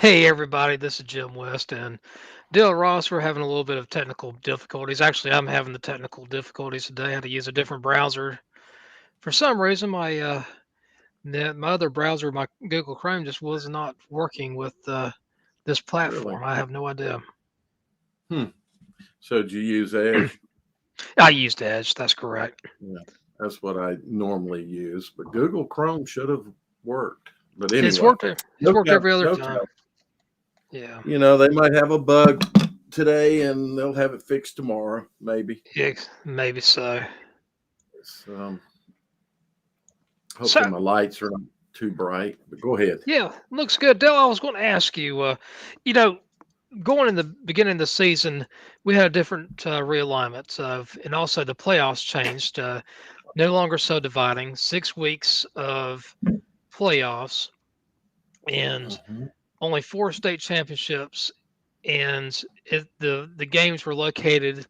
Hey everybody, this is Jim West and Dale Ross. We're having a little bit of technical difficulties. Actually, I'm having the technical difficulties today. I had to use a different browser. For some reason, my other browser, my Google Chrome, just was not working with this Really? platform. I have no idea. Hmm. So do you use Edge? I used Edge. That's correct. Yeah, that's what I normally use. But Google Chrome should have worked. But It's anyway, worked. It's no worked doubt, every other no time. doubt. Yeah. They might have a bug today, and they'll have it fixed tomorrow, maybe. Yeah, maybe so. So So hopefully my lights are not too bright. But go ahead. yeah, looks good. Dale, I was going to ask you. You know, going in the beginning of the season, we had different realignments of, and also the playoffs changed. No longer subdividing 6 weeks of playoffs and Mhm. only four state championships, and the games were located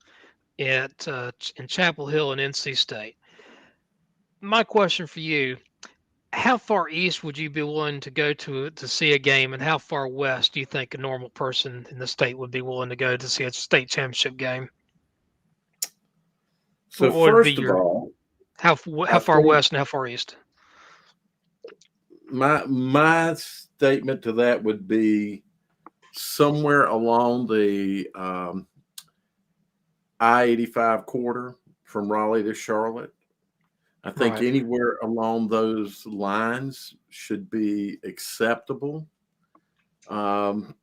at in Chapel Hill and NC State. My question for you: how far east would you be willing to go to see a game, and how far west do you think a normal person in the state would be willing to go to see a state championship game? So What would be first of your all, how I far think west and how far east? my statement to that would be somewhere along the I-85 corridor from Raleigh to Charlotte. I think Right, anywhere along those lines should be acceptable. Um,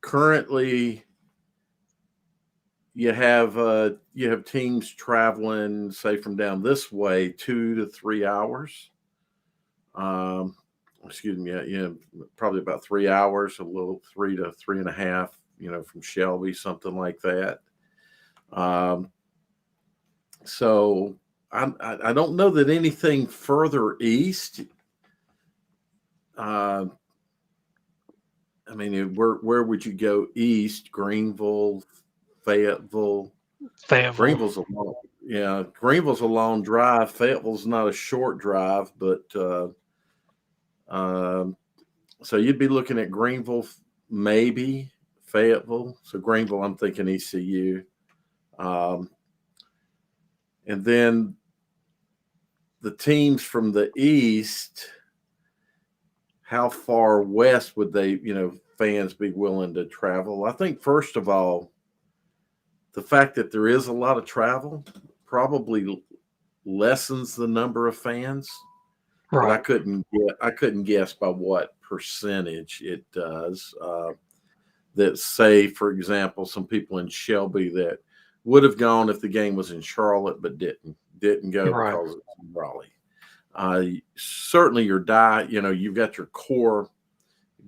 Currently, you have teams traveling, say, from down this way 2 to 3 hours. Um, Excuse me, probably about 3 hours, a little 3 to 3.5. From Shelby, something like that. Um, so I don't know that anything further east. Uh, I mean, where would you go east? Greenville, Fayetteville. Fayetteville. Greenville's a long, yeah, Greenville's a long drive. Fayetteville's not a short drive, but um, so you'd be looking at Greenville, maybe Fayetteville. So Greenville, I'm thinking ECU, um, and then the teams from the east. How far west would fans be willing to travel? I think first of all, the fact that there is a lot of travel probably lessens the number of fans, but Right, I couldn't guess by what percentage it does. That say, for example, some people in Shelby that would have gone if the game was in Charlotte, but didn't go right, because it's in Raleigh. Certainly, you've got your core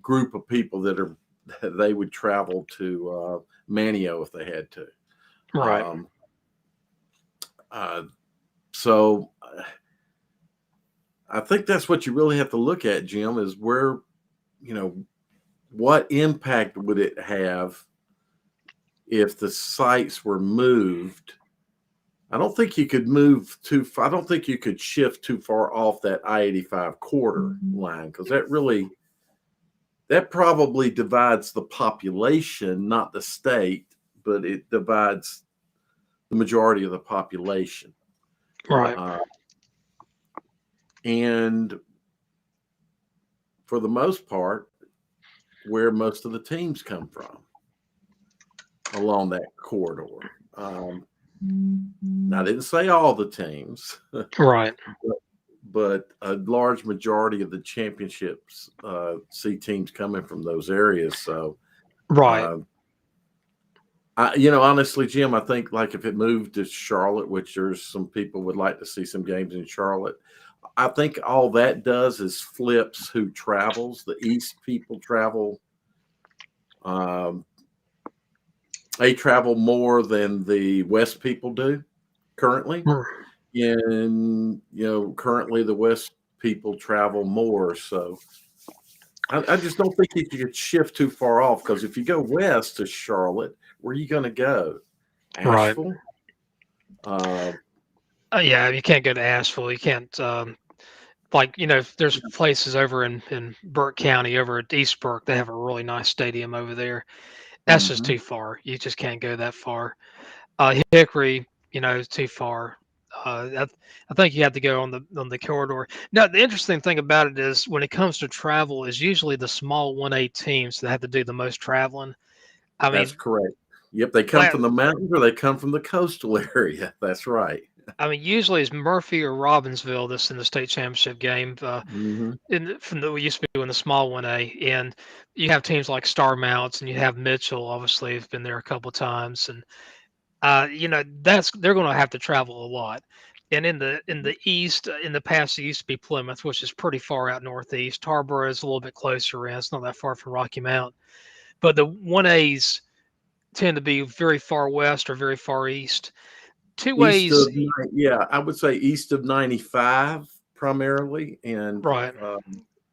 group of people that they would travel to Manio if they had to. right. Um, uh, so I think that's what you really have to look at, Jim, is you know, what impact would it have if the sites were moved? I don't think you could move too far. I don't think you could shift too far off that I-85 quarter line because that probably divides the population, not the state, but it divides the majority of the population. Right. Uh, and for the most part, where most of the teams come from along that corridor. Now, I didn't say all the teams, Right. but a large majority of the championships see teams coming from those areas. So, Right. uh, honestly, Jim, I think like if it moved to Charlotte, which there's some people would like to see some games in Charlotte, I think all that does is flips who travels. The East people travel. Um, they travel more than the West people do currently. Mm. And currently the West people travel more. So I just don't think you could shift too far off because if you go west to Charlotte, where are you going to go? Right. Asheville? Uh, Yeah, you can't go to Asheville. You can't. Like, there's places over in Burke County, over at East Burke, they have a really nice stadium over there. That's just Hmm. too far. You just can't go that far. Hickory, is too far. I think you have to go on the corridor. Now, the interesting thing about it is when it comes to travel, is usually the small 1A teams that have to do the most traveling. I That's mean, correct. Yep, they come la- from the mountains or they come from the coastal area. That's right. usually it's Murphy or Robbinsville that's in the state championship game. Hmm. From the we used to be in the small 1A, and you have teams like Star Mounts, and you have Mitchell. Obviously, has been there a couple times, and that's they're going to have to travel a lot. And in the east, in the past, it used to be Plymouth, which is pretty far out northeast. Tarboro is a little bit closer in; it's not that far from Rocky Mount. But the 1As tend to be very far west or very far east. Two East ways, of, yeah, I would say east of 95 primarily. And right?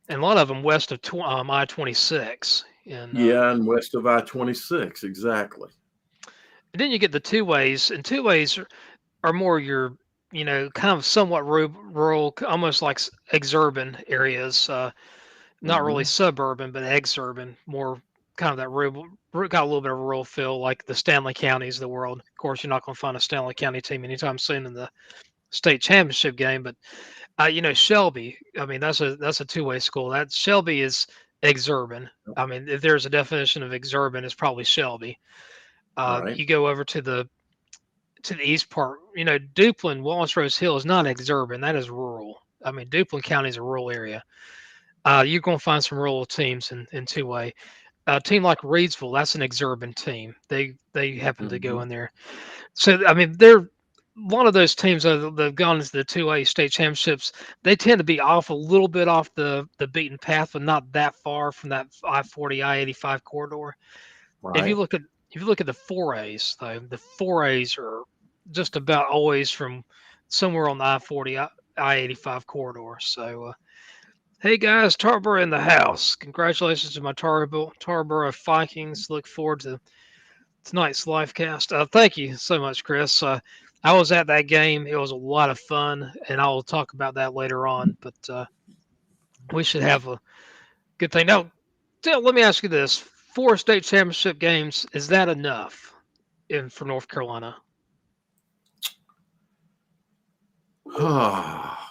And a lot of them west of I-26, yeah, and west of I-26. Exactly. and then you get the two ways, and two ways are more your, kind of somewhat rural, almost like exurban areas, not really Hmm. suburban, but exurban, more kind of that rural, got a little bit of a rural feel, like the Stanley counties of the world. Of course, you're not going to find a Stanley County team anytime soon in the state championship game, but Shelby. I mean, that's a two-way school. That Shelby is exurban. I mean, if there's a definition of exurban, it's probably Shelby. Right. You go over to the east part, Duplin, Wallace Rose Hill is not exurban. That is rural. I mean, Duplin County is a rural area. You're going to find some rural teams in two way. A team like Reedsville, that's an exurban team. They happen to go Hmm. in there. So I mean, they're one of those teams that have gone into the 2A state championships. They tend to be off a little bit off the beaten path, but not that far from that I-40 I-85 corridor. If you Right. look at if you look at the 4As, though, the 4As are just about always from somewhere on the I-40 I-85 corridor. So, hey guys, Tarboro in the house. Congratulations to my Tarboro Vikings. Look forward to tonight's live cast. Thank you so much, Chris. I was at that game. It was a lot of fun, and I will talk about that later on. But we should have a good thing. Now, Dale, let me ask you this: four state championship games, is that enough for North Carolina?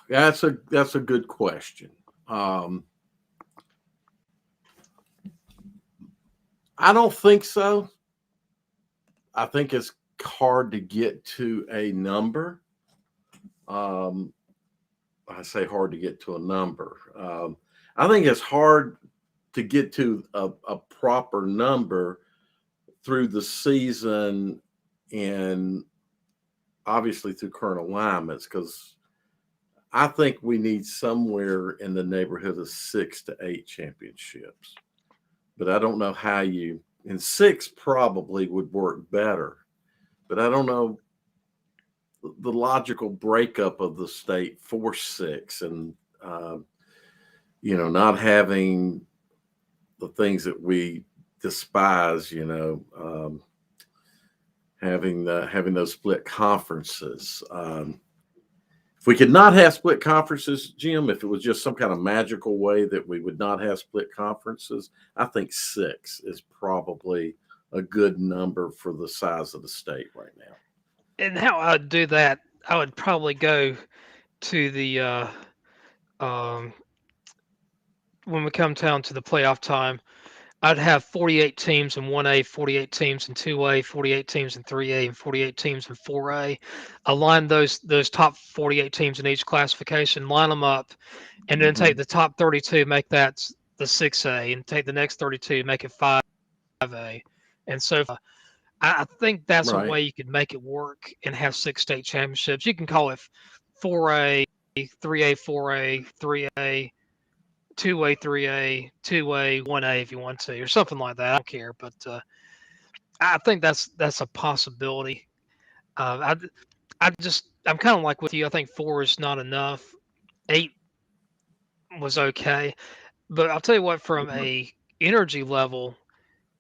That's a good question. Um, I don't think so. I think it's hard to get to a number. Um, I say hard to get to a number. I think it's hard to get to a proper number through the season and obviously through current alignments because I think we need somewhere in the neighborhood of 6 to 8 championships. But I don't know how and six probably would work better. But I don't know the logical breakup of the state for six and, uh, not having the things that we despise, having those split conferences. If we could not have split conferences, Jim, if it was just some kind of magical way that we would not have split conferences, I think six is probably a good number for the size of the state right now. And how I'd do that, I would probably go to the um, when we come down to the playoff time. I'd have 48 teams in 1A, 48 teams in 2A, 48 teams in 3A, and 48 teams in 4A. Align those top 48 teams in each classification, line them up, and then take Hmm. the top 32, make that the 6A, and take the next 32, make it 5A, and so forth. I think that's a Right. way you could make it work and have six state championships. You can call it 4A, 3A, 4A, 3A, 2A, 3A, 2A, 1A if you want to, or something like that. I don't care, but I think that's a possibility. I'm kind of like with you. I think four is not enough. Eight was okay, but I'll tell you what, from a energy level,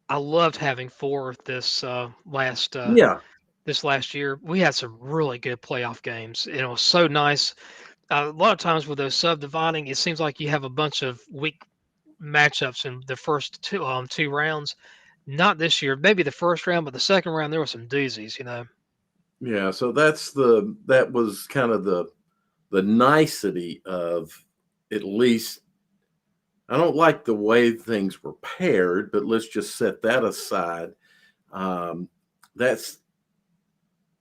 I loved having four Yeah. this last year. We had some really good playoff games. And it was so nice. A lot of times with those subdividing, it seems like you have a bunch of weak matchups in the first two rounds. Not this year. Maybe the first round, but the second round there were some doozies. Yeah, so that was kind of the nicety of, at least, I don't like the way things were paired, but let's just set that aside. Um, that's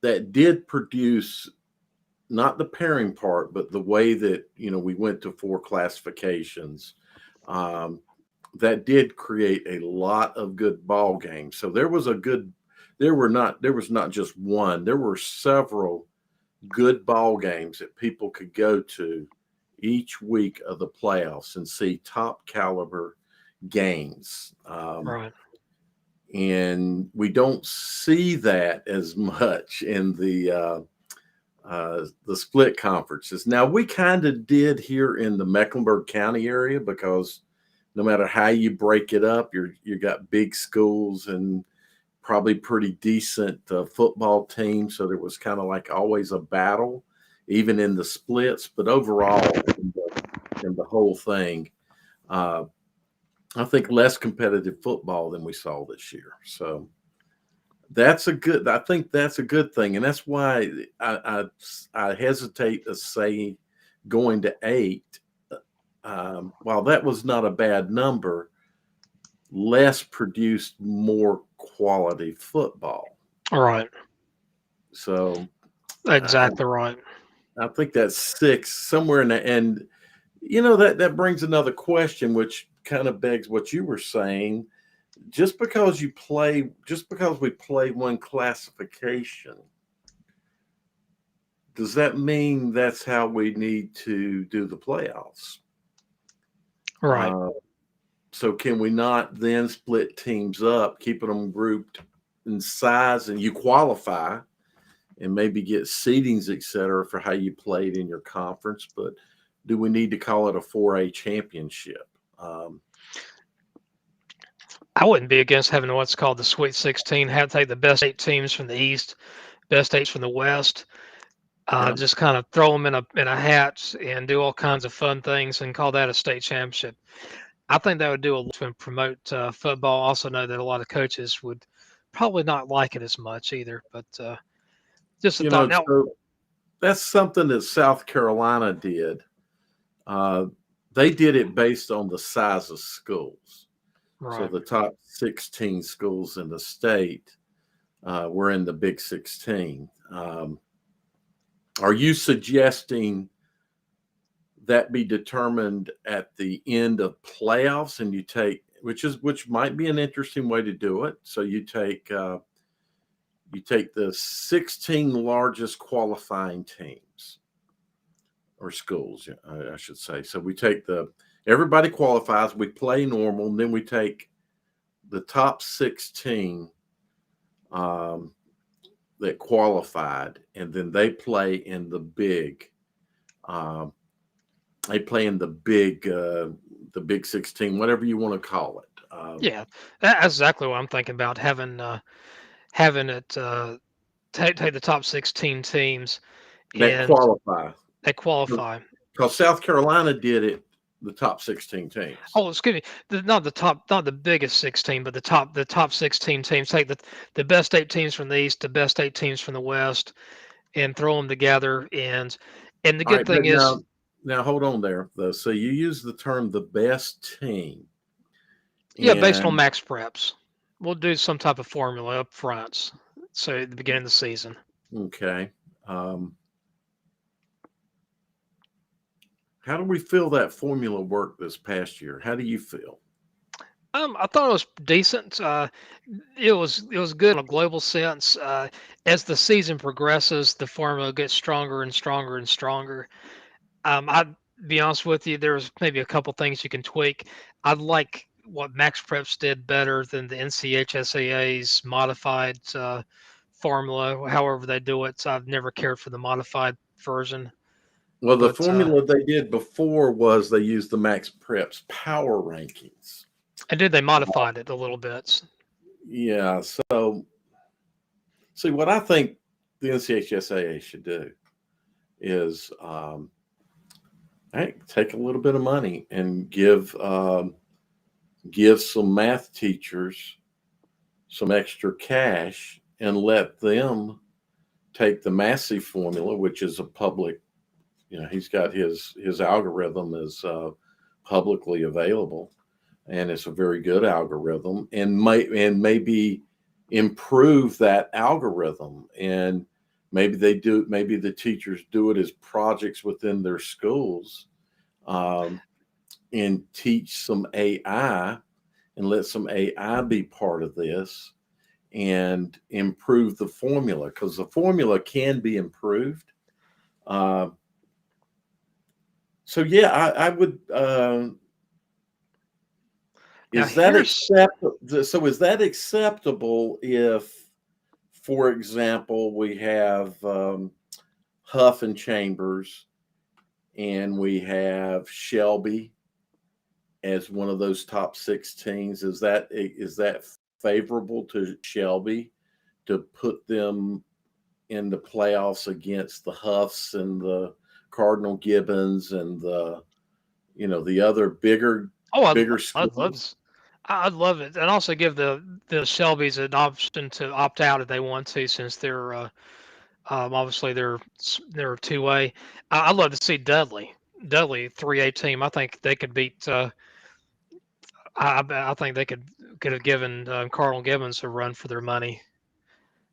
that did produce, not the pairing part, but the way that we went to four classifications. Um, that did create a lot of good ball games. So there was not just one. There were several good ball games that people could go to each week of the playoffs and see top caliber games. Right. And we don't see that as much in the split conferences. Now, we kind of did here in the Mecklenburg County area, because no matter how you break it up, you got big schools and probably pretty decent football teams. So there was kind of like always a battle, even in the splits. But overall, in the whole thing, uh, I think less competitive football than we saw this year. So I think that's a good thing, and that's why I hesitate to say going to 8. While that was not a bad number, less produced more quality football. All right. So I, Exactly right. I think that's 6 somewhere in the end. That brings another question, which kind of begs what you were saying. Just because we play one classification, does that mean that's how we need to do the playoffs? Right. Uh, so can we not then split teams up, keeping them grouped in size, and you qualify and maybe get seedings, et cetera, for how you played in your conference? But do we need to call it a 4A championship? Um, I wouldn't be against having what's called the Sweet 16. Have take the best 8 teams from the East, best 8 from the West. yeah, Just kind of throw them in a hat and do all kinds of fun things and call that a state championship. I think that would do a lot to promote football. Also, know that a lot of coaches would probably not like it as much either. But just a thought. Now, so that's something that South Carolina did. Uh, they did it based on the size of schools. So right. the top 16 schools in the state were in the Big 16. Are you suggesting that be determined at the end of playoffs, and which might be an interesting way to do it? So you take the 16 largest qualifying teams, or schools, I should say. So we take everybody qualifies, we play normal, and then we take the top 16 um, that qualified, and then um, they play in the Big 16, whatever you want to call it. Yeah, that's exactly what I'm thinking about having it take the top 16 teams That and qualify, they qualify. because South Carolina did it, the top 16 teams. Oh, excuse me. Not the biggest 16, but the top 16 teams. Take the best 8 teams from the East, the best 8 teams from the West, and throw them together. And the All good right, but thing is, now hold on there though. So you use the term the best team, yeah, based on and max preps, we'll do some type of formula up front. So at the beginning of the season. okay. Um, how do we feel that formula worked this past year? How do you feel? I thought it was decent. It was good in a global sense. As the season progresses, the formula gets stronger and stronger and stronger. I'd be honest with you, there's maybe a couple things you can tweak. I'd like what Max Preps did better than the NCHSAA's modified formula, however they do it. So I've never cared for the modified version, Well, the but formula they did before was they used the Max Preps power rankings. I did they modified it a little bit. Yeah. So, see, what I think the NCHSAA should do is, Hey, take a little bit of money and give some math teachers some extra cash and let them take the Massey formula, which is a public, he's got his algorithm is publicly available, and it's a very good algorithm, and maybe improve that algorithm, and maybe the teachers do it as projects within their schools, um, and teach some AI and let some AI be part of this and improve the formula, because the formula can be improved. Uh, so yeah, I would. Now Is that here's acceptable? So is that acceptable if, for example, we have Huff and Chambers, and we have Shelby as one of those top 16s? Is that favorable to Shelby to put them in the playoffs against the Huffs and the Cardinal Gibbons and the other oh, bigger I'd love schools? this. I'd love it, and also give the Shelbys an option to opt out if they want to, since they're obviously they're 2A. I'd love to see Dudley 3A team. I think they could beat. I think they could have given Cardinal Gibbons a run for their money.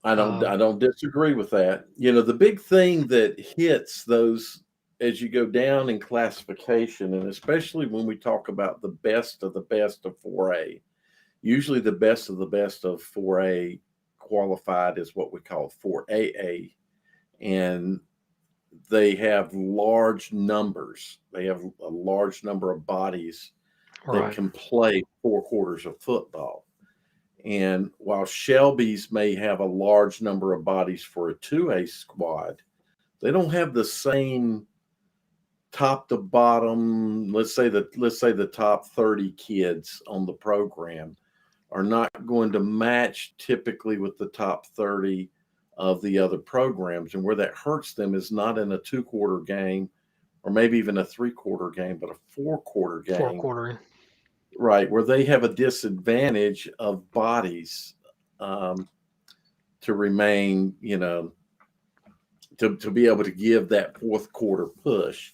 I Um, don't disagree with that. The big thing that hits those as you go down in classification, and especially when we talk about the best of 4A, usually the best of the best of 4A qualified is what we call 4AA, and they have large numbers. They have a large number of bodies that right. can play 4 quarters of football. And while Shelby's may have a large number of bodies for a 2A squad, they don't have the same top to bottom. Let's say the top 30 kids on the program are not going to match typically with the top 30 of the other programs. And where that hurts them is not in a 2 quarter game or maybe even a 3 quarter game, but a 4 quarter Four game, quarter. right? Where they have a disadvantage of bodies, um, to remain, to be able to give that 4th quarter push.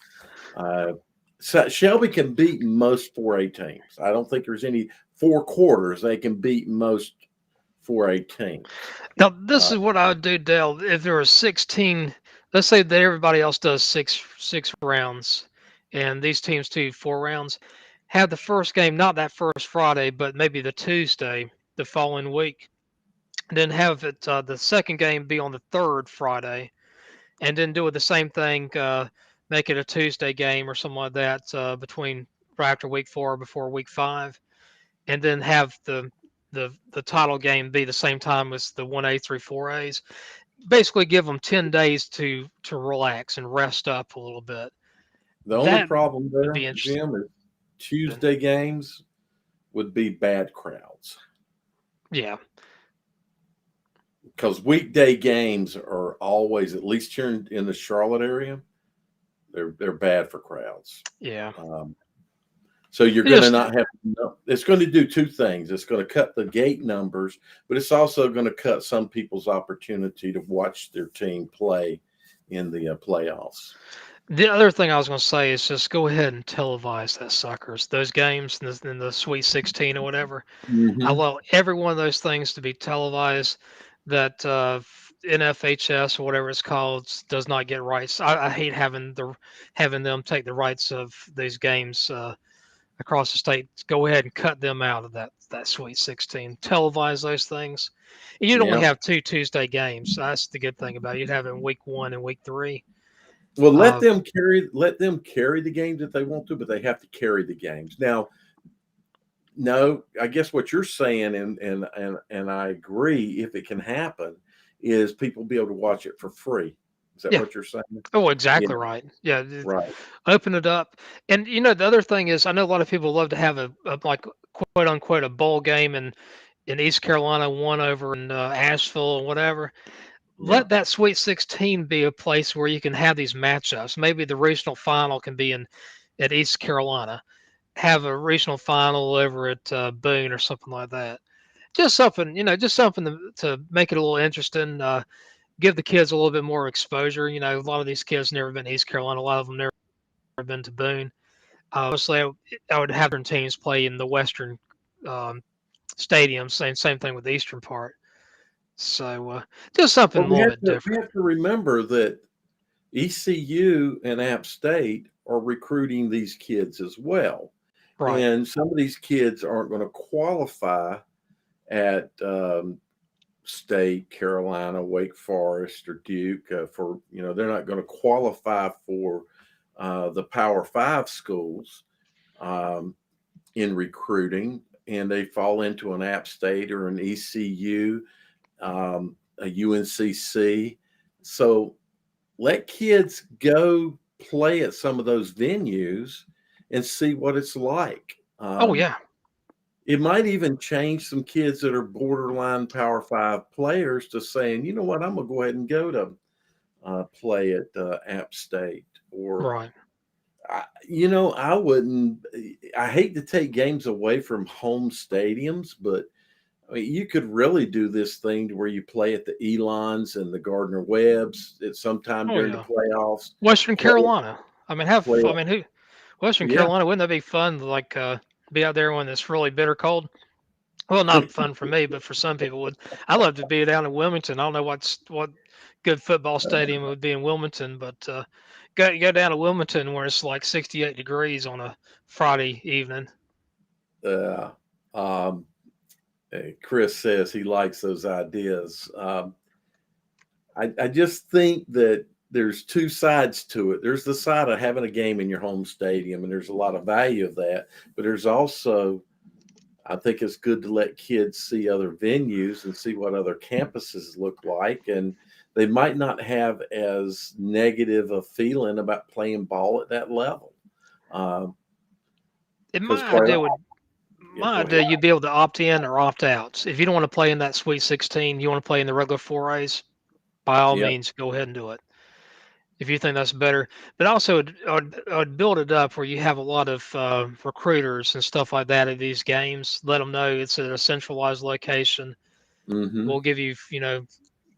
Uh, so Shelby can beat most 4A teams. I don't think there's any 4 quarters they can beat most 4A teams. Now, this Uh, is what I would do, Dale. If there was 16, let's say that everybody else does six rounds, and these teams do 4 rounds. Have the first game not that first Friday, but maybe the Tuesday the following week. And then have it the second game be on the third Friday, and then do it the same thing. Make it a Tuesday game or something like that between right after week 4 before week 5, and then have the title game be the same time as the 1A through 4As. Basically, give them 10 days to relax and rest up a little bit. the only That problem would there, be interesting. Jim, is Tuesday games would be bad crowds, Yeah, because weekday games are always, at least here in the Charlotte area, they're bad for crowds. yeah. Um, So you're It going to just not have. No, it's going to do two things. It's going to cut the gate numbers, but it's also going to cut some people's opportunity to watch their team play in the playoffs. the other thing I was going to say is just go ahead and televise that suckers, those games in the Sweet 16 or whatever. I Hmm. want every one of those things to be televised. That NFHS or whatever it's called does not get rights. I hate having them take the rights of these games across the state. Go ahead and cut them out of that Sweet 16. Televise those things. You'd only Yeah. have two Tuesday games. That's the good thing about it. You'd have it in week 1 and week 3. Well, Uh, let them carry the games if they want to, but they have to carry the games. Now, no, I guess what you're saying, and I agree, if it can happen, is people be able to watch it for free. Is that yeah. what you're saying? Oh, Yeah. exactly right. Yeah. Right. Open it up. And the other thing is, I know a lot of people love to have a like quote unquote a bowl game in East Carolina, one over in Asheville or whatever. Yeah. Let that Sweet 16 be a place where you can have these matchups. Maybe the regional final can be in at East Carolina, have a regional final over at Boone or something like that. Just something, just something to make it a little interesting. Give the kids a little bit more exposure. A lot of these kids never been to East Carolina. A lot of them never been to Boone. Mostly, I would have different teams play in the Western um, stadiums. Same thing with the Eastern part. So just something But a little bit we different. have to remember that ECU and App State are recruiting these kids as well. Right. And some of these kids aren't going to qualify at State, Carolina, Wake Forest, or Duke for, they're not going to qualify for the Power Five schools um, in recruiting, and they fall into an App State or an ECU, a UNCC. So let kids go play at some of those venues and see what it's like. Oh yeah. It might even change some kids that are borderline Power Five players to saying, you know what, I'm going to go ahead and go to play at App State. Or, Right. I wouldn't, I hate to take games away from home stadiums, but I mean, you could really do this thing to where you play at the Elons and the Gardner Webbs at some time Oh during the yeah. playoffs. Western Play, Carolina. I mean, play. who Western Yeah. Carolina, wouldn't that be fun? Like be out there when it's really bitter cold. Well, not fun for me, but for some people would. I love to be down in Wilmington. I don't know what good football stadium would be in Wilmington, but go down to Wilmington where it's like 68 degrees on a Friday evening. Uh, um, Chris says he likes those ideas. I just think that there's two sides to it. There's the side of having a game in your home stadium, and there's a lot of value of that. But there's also, I think it's good to let kids see other venues and see what other campuses look like. And they might not have as negative a feeling about playing ball at that level. And Because quite, yeah, my go ahead. idea, you'd be able to opt in or opt out. If you don't want to play in that Sweet 16, you want to play in the regular 4As, by all Yeah. means, go ahead and do it. If you think that's better. But also, I'd build it up where you have a lot of recruiters and stuff like that at these games. Let them know it's at a centralized location. Mm-hmm. We'll give you,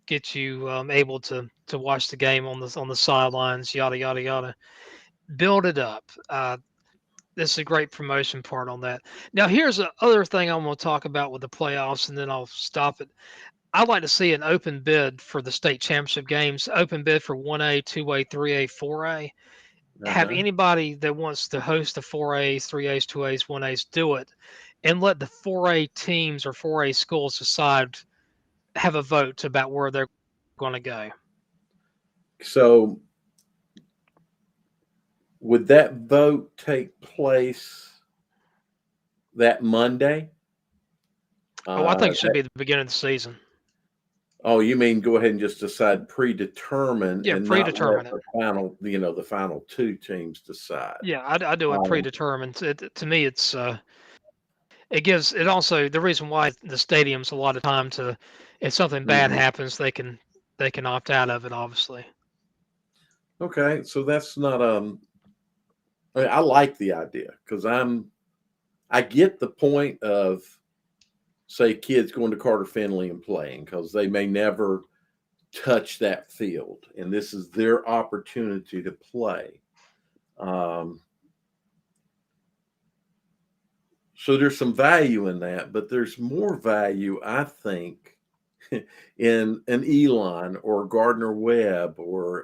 get you able to watch the game on the sidelines. Yada yada yada. Build it up. This is a great promotion part on that. Now, here's the other thing I'm going to talk about with the playoffs, and then I'll stop it. I'd like to see an open bid for the state championship games. Open bid for 1A, 2A, 3A, 4A. Have Uh-huh. anybody that wants to host the 4As, 3As, 2As, 1As do it, and let the 4A teams or 4A schools decide, have a vote about where they're going to go. So would that vote take place that Monday? Oh, I think Uh, it should be at the beginning of the season. oh, you mean go ahead and just decide predetermine Yeah, and not let predetermine it. the final two teams decide? Yeah, I do it Um, predetermined. To me, it gives it also the reason why the stadiums a lot of time to if something bad mhm. happens, they can opt out of it. Obviously. Okay, so that's not I mean, I like the idea because I get the point of say kids going to Carter Finley and playing because they may never touch that field, and this is their opportunity to play. Um, so there's some value in that, but there's more value, I think, in an Elon or Gardner Webb or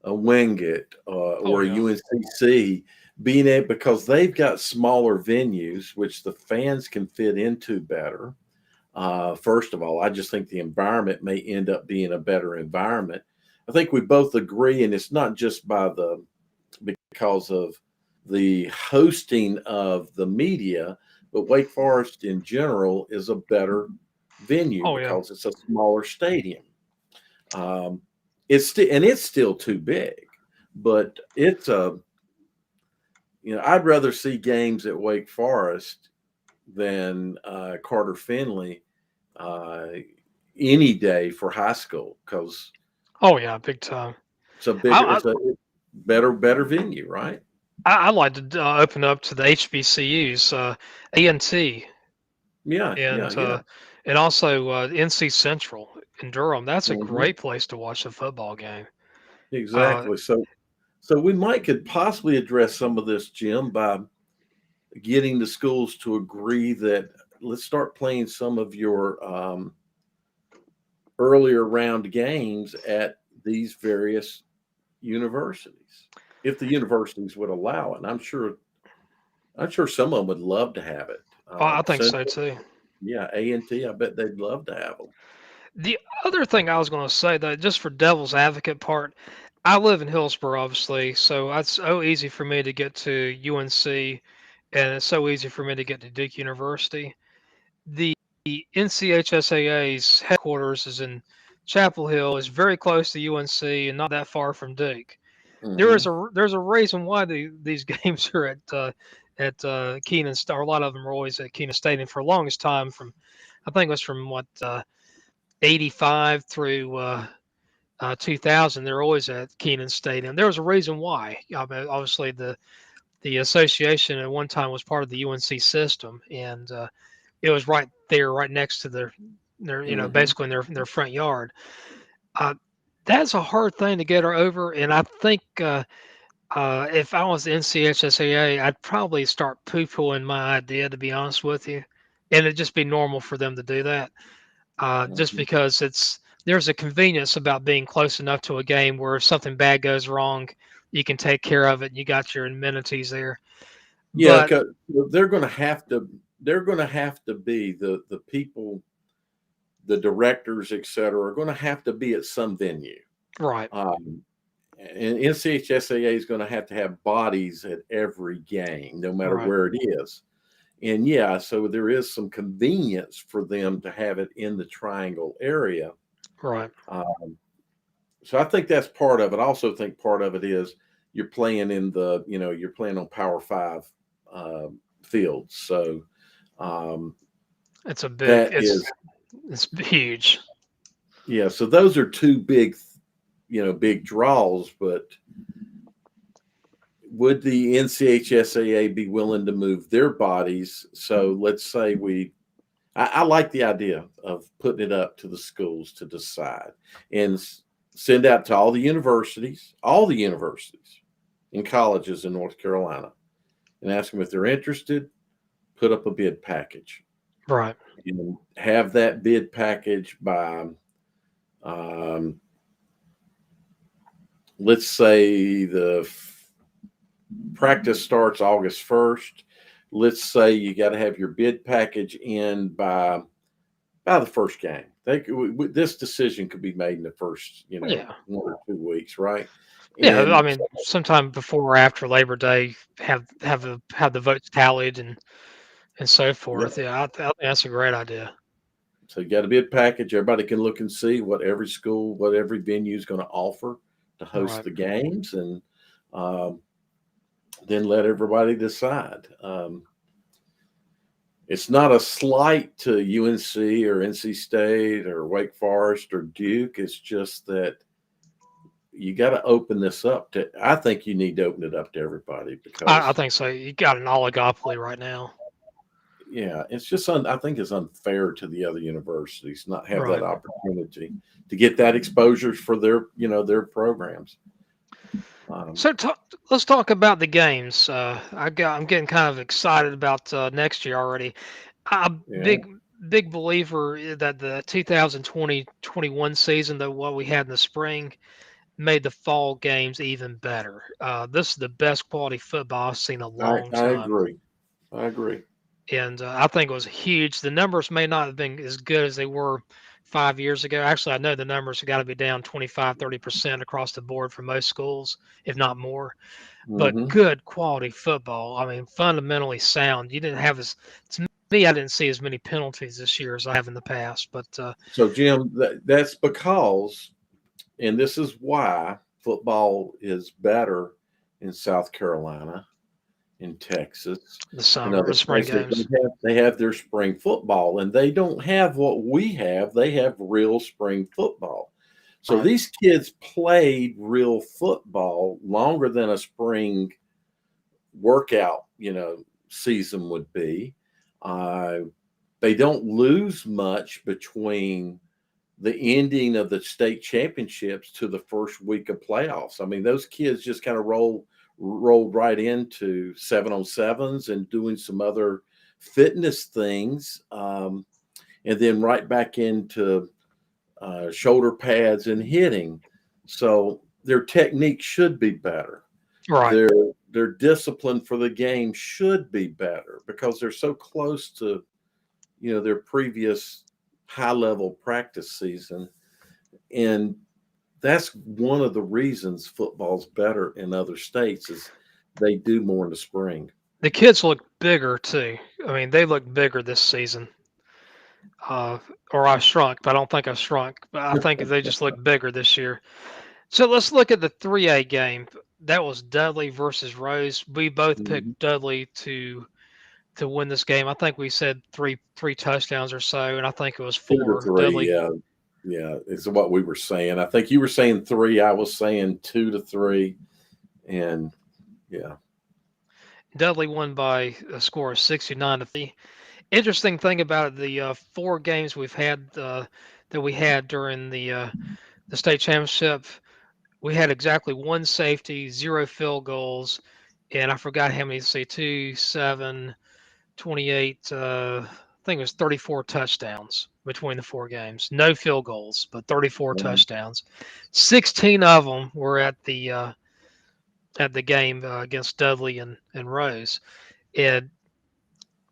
a Wingate Oh or a yeah. UNCC being able because they've got smaller venues which the fans can fit into better. First of all, I just think the environment may end up being a better environment. I think we both agree, and it's not just because of the hosting of the media, but Wake Forest in general is a better venue Oh yeah. because it's a smaller stadium. Um, it's still too big, but it's a I'd rather see games at Wake Forest than Carter Finley uh, any day for high school because Oh yeah. Big time. it's a I, bigger, I it's a better venue, right? I'd like to open up to the HBCUs, A&T, Yeah, yeah, and yeah. also NC Central in Durham. That's a Hmm. great place to watch a football game. Uh, Exactly. So we might could possibly address some of this, Jim, by getting the schools to agree that let's start playing some of your earlier round games at these various universities, if the universities would allow it. And I'm sure some of them would love to have it. I think so Central, too. yeah, A&T, I bet they'd love to have them. The other thing I was going to say, though, just for devil's advocate part, I live in Hillsborough, obviously, so it's so easy for me to get to UNC, and it's so easy for me to get to Duke University. The NCHSAA's headquarters is in Chapel Hill, is very close to UNC, and not that far from Duke. Hmm. There's a reason why these games are at Kenan State. A lot of them are always at Kenan State, and for the longest time, from I think it was from what 85 through 2000, they're always at Kenan Stadium. There was a reason why. I mean, obviously, the association at one time was part of the UNC system, and it was right there, right next to their Hmm. basically in their front yard. Uh, that's a hard thing to get her over, and I think if I was the NCHSAA, I'd probably start poo-pooing my idea, to be honest with you, and it'd just be normal for them to do that. Just Hmm. because there's a convenience about being close enough to a game where if something bad goes wrong, you can take care of it and you got your amenities there. Yeah, But they're going to have to. They're going to have to be the people, the directors, et cetera, are going to have to be at some venue. right, Um, and NCHSAA is going to have bodies at every game, no matter right, where it is. And yeah, so there is some convenience for them to have it in the triangle area. right, Um, so I think that's part of it. I also think part of it is you're playing you're playing on Power Five uh, fields. So um, it's a big, that is, it's huge. yeah. So those are two big draws. But would the NCHSAA be willing to move their bodies? So let's say I like the idea of putting it up to the schools to decide and send out to all the universities and colleges in North Carolina, and ask them if they're interested, put up a bid package. Right, And have that bid package by, um, let's say, practice starts August 1st. Let's say you got to have your bid package in by the first game. This decision could be made in the first, yeah, 1 or 2 weeks, right? yeah. I And mean, sometime before or after Labor Day, have the votes tallied and so yeah, forth. Yeah, I think that's a great idea. so you got a bid package. Everybody can look and see what every school, what every venue is going to offer to host Right. the games, and um, then let everybody decide. It's not a slight to UNC or NC State or Wake Forest or Duke. It's just that you got to open this up to. I think you need to open it up to everybody I because, think so. You got an oligopoly right now. yeah, it's just I think it's unfair to the other universities not have that Right. opportunity to get that exposure for their programs. Um, So let's talk about the games. I'm getting kind of excited about next year already. I'm a yeah, big believer that the 2020-21 season, that what we had in the spring, made the fall games even better. This is the best quality football I've seen in a I long I time, agree. I agree. and I think it was huge. The numbers may not have been as good as they were 5 years ago. Actually, I know the numbers have got to be down 25-30% across the board for most schools, if not more. But Hmm. good quality football. I mean, fundamentally sound. You didn't have as to me. I didn't see as many penalties this year as I have in the past. But So Jim, that's because, and this is why football is better in South Carolina, in Texas, the and summer, other the spring places. games, They have their spring football, and they don't have what we have. They have real spring football. So right? these kids played real football longer than a spring workout, season would be. Uh, they don't lose much between the ending of the state championships to the first week of playoffs. I mean, those kids just kind of rolled right into 7-on-7s and doing some other fitness things, and then right back into shoulder pads and hitting. So their technique should be better. Right. Their their discipline for the game should be better because they're so close to their previous high level practice season. And that's one of the reasons football's better in other states is they do more in the spring. The kids look bigger too. I mean, they look bigger this season. Uh, or I shrunk, but I don't think I shrunk. But I think they just look bigger this year. So let's look at the 3A game. That was Dudley versus Rose. We both Mhm. picked Dudley to win this game. I think we said three touchdowns or so, and I think it was Two to four. three, Dudley yeah, yeah, is what we were saying. I think you were saying three. I was saying 2 to 3, and yeah, Dudley won by a score of 69-3. Interesting thing about it, the four games we've had that we had during the state championship, we had exactly one safety, zero field goals, and I forgot how many. Say 2, 7, 28. I think it was 34 touchdowns between the four games. No field goals, but 34 um, touchdowns. 16 of them were at the game against Dudley and Rose. And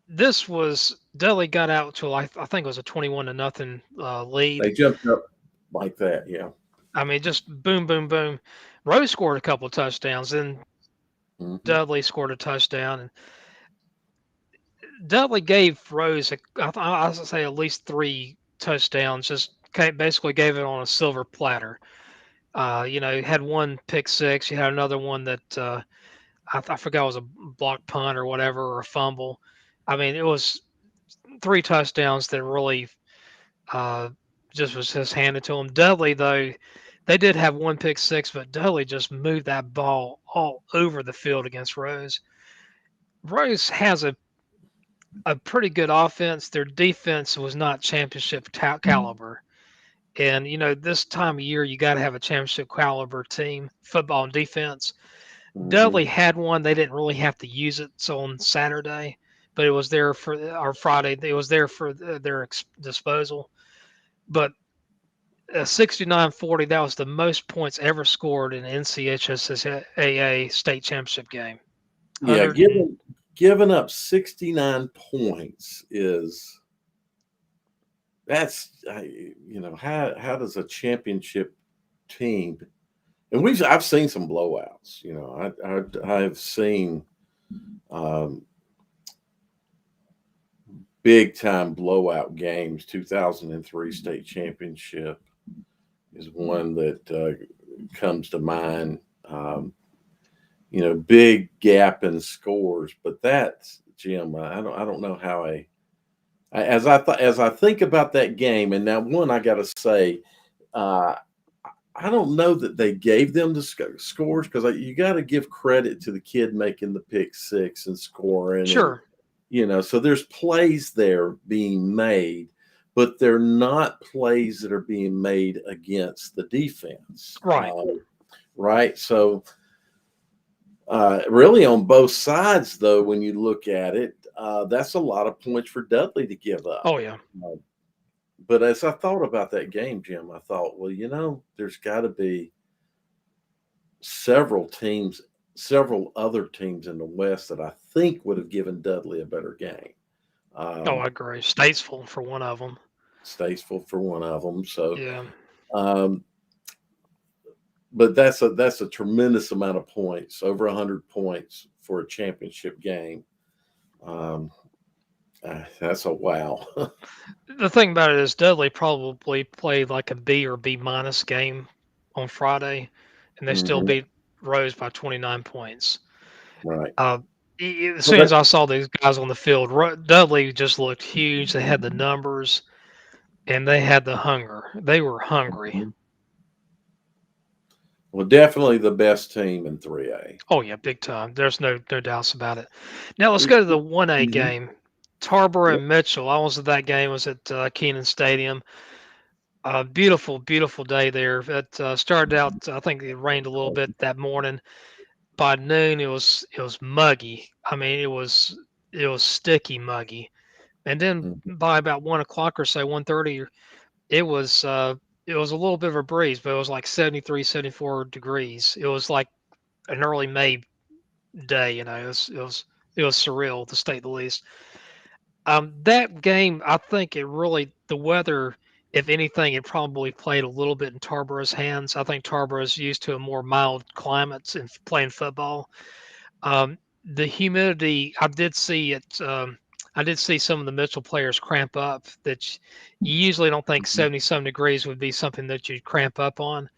this was Dudley got out to I think it was a 21-0 lead. they jumped up like that. Yeah. I mean, just boom, boom, boom. Rose scored a couple of touchdowns, and Hmm. Dudley scored a touchdown. And Dudley gave Rose, I would say, at least three touchdowns. Just basically gave it on a silver platter. You had one pick six. You had another one that I forgot was a block punt or whatever, or a fumble. I mean, it was three touchdowns that really uh, just handed to him. Dudley, though, they did have one pick six, but Dudley just moved that ball all over the field against Rose. Rose has a pretty good offense. Their defense was not championship caliber. And, this time of year, you got to have a championship caliber team, football and defense. Hmm. Dudley had one. They didn't really have to use it on Saturday, but it was there for our Friday. It was there for their disposal. But 69-40, that was the most points ever scored in an NCHSAA state championship game. Yeah, 100 and giving up 69 points is that's how does a championship team, and I've seen some blowouts. I've seen um, big time blowout games. 2003 state championship is one that comes to mind. Big gap in scores, but that's Jim. I don't know how as I think about that game, and now one I got to say, uh, I don't know that they gave them the scores because you got to give credit to the kid making the pick six and scoring, and sure, so there's plays there being made, but they're not plays that are being made against the defense, right. right? So really, on both sides, though, when you look at it, that's a lot of points for Dudley to give up. Oh, yeah. Uh, but as I thought about that game, Jim, I thought, well, there's got to be several teams, several other teams in the West that I think would have given Dudley a better game. Oh, Um, I agree. Statesville for one of them. Statesville for one of them. So, Yeah. um, but that's a tremendous amount of points, over 100 points for a championship game. Um, that's a wow. The thing about it is Dudley probably played like a B or B minus game on Friday, and they still Hmm. beat Rose by 29 points. Right. Uh, as Well, soon as I saw these guys on the field, Dudley just looked huge. They had the numbers and they had the hunger. They were hungry. Well, definitely the best team in 3A. Oh yeah, big time. There's no doubts about it. Now let's go to the Mm-hmm. 1A game. Tarboro Yep. and Mitchell. I was at that game. Was at Keenan Stadium. Beautiful, beautiful day there. It started out. I think it rained a little bit that morning. By noon, it was muggy. I mean, it was sticky muggy. And then Mhm. by about 1 o'clock or so, 1:30, it was uh, it was a little bit of a breeze, but it was like 73, 74 degrees. It was like an early May day. It was surreal to state the least. That game, I think it really the weather. If anything, it probably played a little bit in Tarboro's hands. I think Tarboro's used to a more mild climate in playing football. The humidity, I did see it. I did see some of the Mitchell players cramp up. You usually don't think Mhm. 70 some degrees would be something that you'd cramp up on,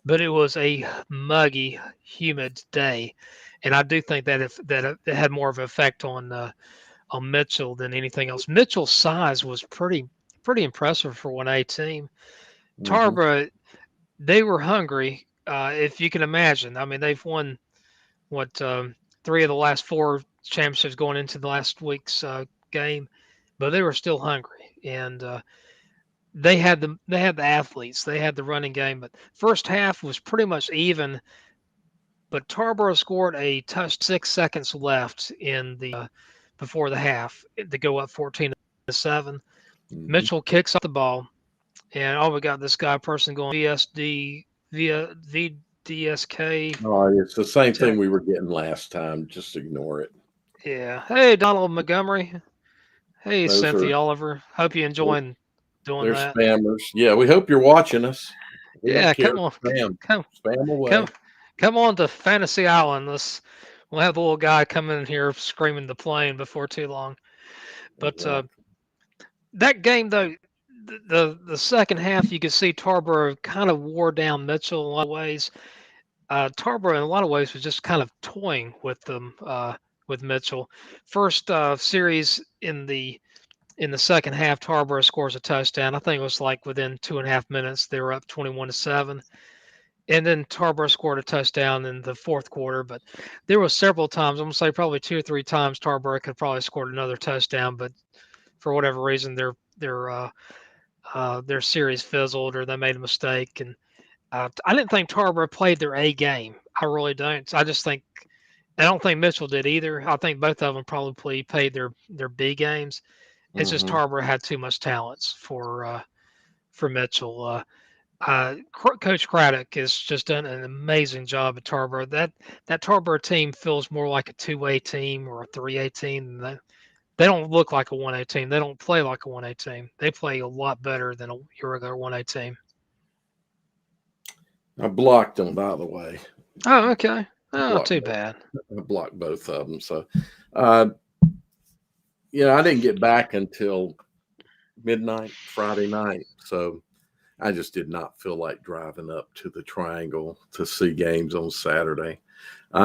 but it was a muggy, humid day, and I do think that if that it had more of an effect on Mitchell than anything else. Mitchell's size was pretty impressive for 1A team. Mhm. Tarboro, they were hungry, if you can imagine. I mean, they've won what three of the last four championships going into the last week's game, but they were still hungry, and they had the athletes, they had the running game. But first half was pretty much even, but Tarboro scored a touch 6 seconds left in the before the half to go up 14-7. Mhm. Mitchell kicks off the ball, and we got this guy person going VSD via VDSK Oh, it's the same thing tech. we were getting last time. Just ignore it. Yeah. Hey, Donald Montgomery. Hey, Those are Cynthia Oliver. Hope you enjoying doing they're that. spammers. Yeah, we hope you're watching us. We don't Yeah, care. come on, Spam, come, spam come, away. come on to Fantasy Island. We'll have the little guy come in here screaming the plane before too long. But Exactly. that game, though, the second half, you could see Tarboro kind of wore down Mitchell in a lot of ways. Tarboro, in a lot of ways, was just kind of toying with them, with Mitchell. First series in the second half, Tarboro scores a touchdown. I think it was like within 2.5 minutes, they were up 21-7. And then Tarboro scored a touchdown in the fourth quarter. But there was several times, I'm gonna say probably two or three times, Tarboro could probably scored another touchdown, but for whatever reason, their series fizzled or they made a mistake. And I didn't think Tarboro played their A game. I really don't. I don't think Mitchell did either. I think both of them probably played their B games. It's just Hmm. Tarboro had too much talents for Mitchell. Coach Craddock has just done an amazing job at Tarboro. That Tarboro team feels more like a 2A team or a 3A team. They don't look like a 1A team. They don't play like a 1A team. They play a lot better than your regular 1A team. I blocked them, by the way. Oh, okay. I Oh, blocked too both. bad. I blocked both of them. So, uh, I didn't get back until midnight Friday night. So I just did not feel like driving up to the Triangle to see games on Saturday.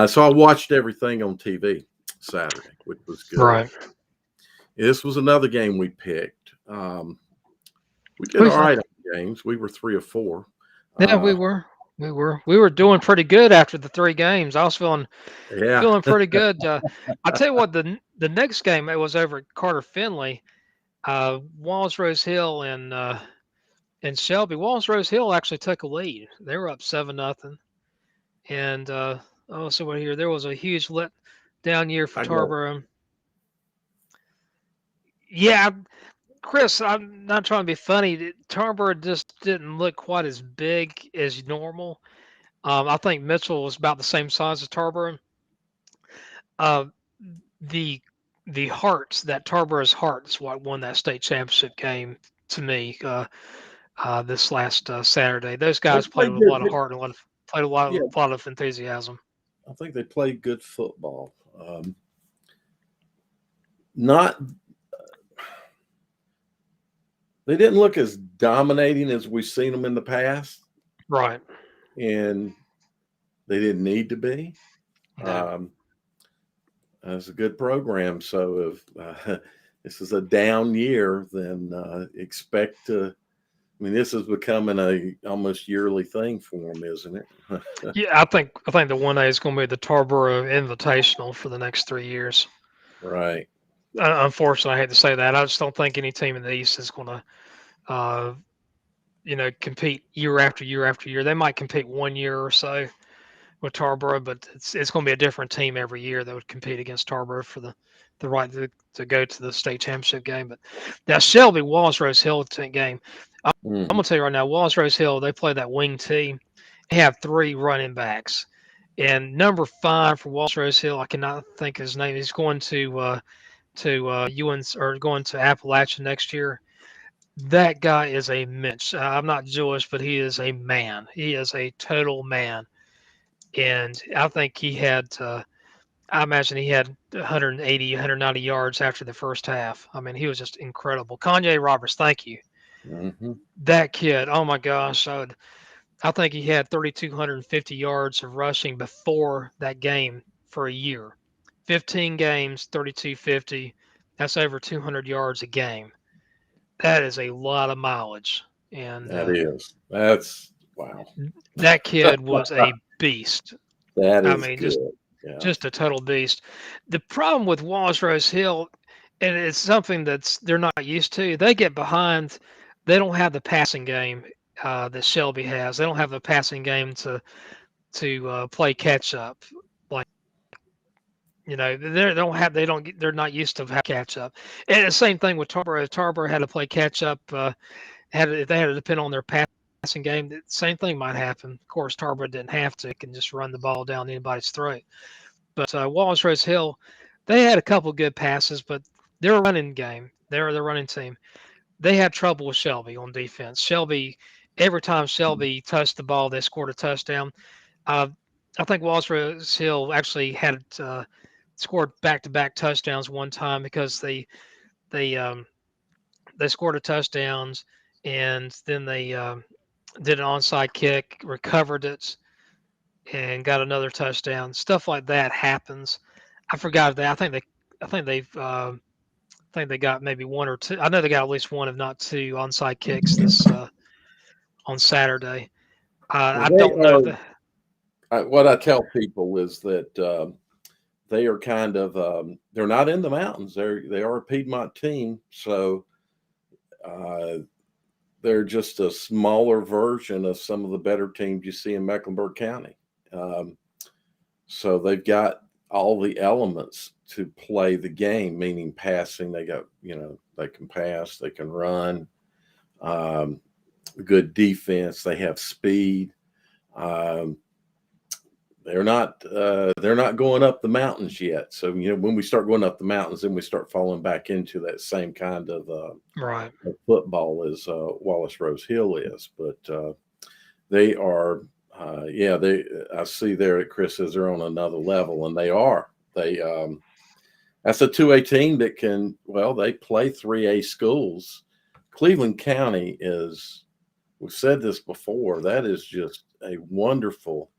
So I watched everything on TV Saturday, which was good. Right. This was another game we picked. We did We all fun. right on games. We were 3 or 4. Yeah, we Uh, were. We were doing pretty good after the three games. I was yeah, feeling pretty good. I tell you what, the next game it was over at Carter Finley, Walls Rose Hill and Shelby. Walls Rose Hill actually took a lead. They were up 7-0, and so what here? There was a huge let down year for I got. Tarboro. Yeah, Chris, I'm not trying to be funny. Tarboro just didn't look quite as big as normal. I think Mitchell was about the same size as Tarboro. Uh, the the Hearts, that Tarboro's Hearts, what won that state championship game to me this last Saturday. Those They guys played played with a lot of good. heart and played Yeah, a lot of enthusiasm. I think they played good football. Not They didn't look as dominating as we've seen them in the past, Right. and they didn't need to be. No. Um, it's a good program. So if this is a down year, then expect to I mean, this is becoming a almost yearly thing for them, isn't it? Yeah, I think the 1A is going to be the Tarboro Invitational for the next 3 years. Right. Unfortunately, I hate to say that. I just don't think any team in the East is going to, uh, compete year after year after year. They might compete 1 year or so with Tarboro, but it's going to be a different team every year that would compete against Tarboro for the right to go to the state championship game. But that Shelby Wallace Rose Hill game, I'm Mm-hmm. gonna tell you right now, Wallace Rose Hill, they play that wing team. They have three running backs, and number 5 for Wallace Rose Hill, I cannot think his name. He's going to UNC or going to Appalachia next year. That guy is a mensch. I'm not Jewish, but he is a man. He is a total man, and I think he had. I imagine he had 180, 190 yards after the first half. I mean, he was just incredible. Kanye Roberts, thank you. Mm-hmm. That kid, oh my gosh, I think he had 3,250 yards of rushing before that game for a year. 15 games, 3,250. That's over 200 yards a game. That is a lot of mileage. And That is. That's wow. that kid was a beast. That I is mean, good. Yeah. just a total beast. The problem with Wallace Rose Hill, and it's something that's they're not used to. They get behind. They don't have the passing game that Shelby has. They don't have the passing game to play catch up. Like they don't they're not used to have catch up. And the same thing with Tarboro. If Tarboro had to play catch up, if they had to depend on their passing game, the same thing might happen. Of course, Tarboro didn't have to; can just run the ball down anybody's throat. But Wallace Rose Hill, they had a couple good passes, but their running game, they're the running team. They had trouble with Shelby on defense. Shelby, every time Shelby touched the ball, they scored a touchdown. Uh, I think Wallace Rose Hill actually had scored back-to-back touchdowns one time because they they scored a touchdowns and then they did an onside kick, recovered it, and got another touchdown. Stuff like that happens. I forgot that. I think they've I think they got maybe one or two. I know they got at least one, if not two, onside kicks this on Saturday. Well, I they don't know are. the What I tell people is that they are kind of they're not in the mountains. They are a Piedmont team, so uh, they're just a smaller version of some of the better teams you see in Mecklenburg County. Um, so they've got all the elements to play the game, meaning passing. They got they can pass, they can run, um, good defense. They have speed. Um, they're not going up the mountains yet. So when we start going up the mountains, then we start falling back into that same kind right. of football as Wallace Rose Hill is. But they are, yeah. They I see there that Chris says they're on another level, and they are. They That's a 2A team that can. Well, they play 3A schools. Cleveland County is. We've said this before. That is just a wonderful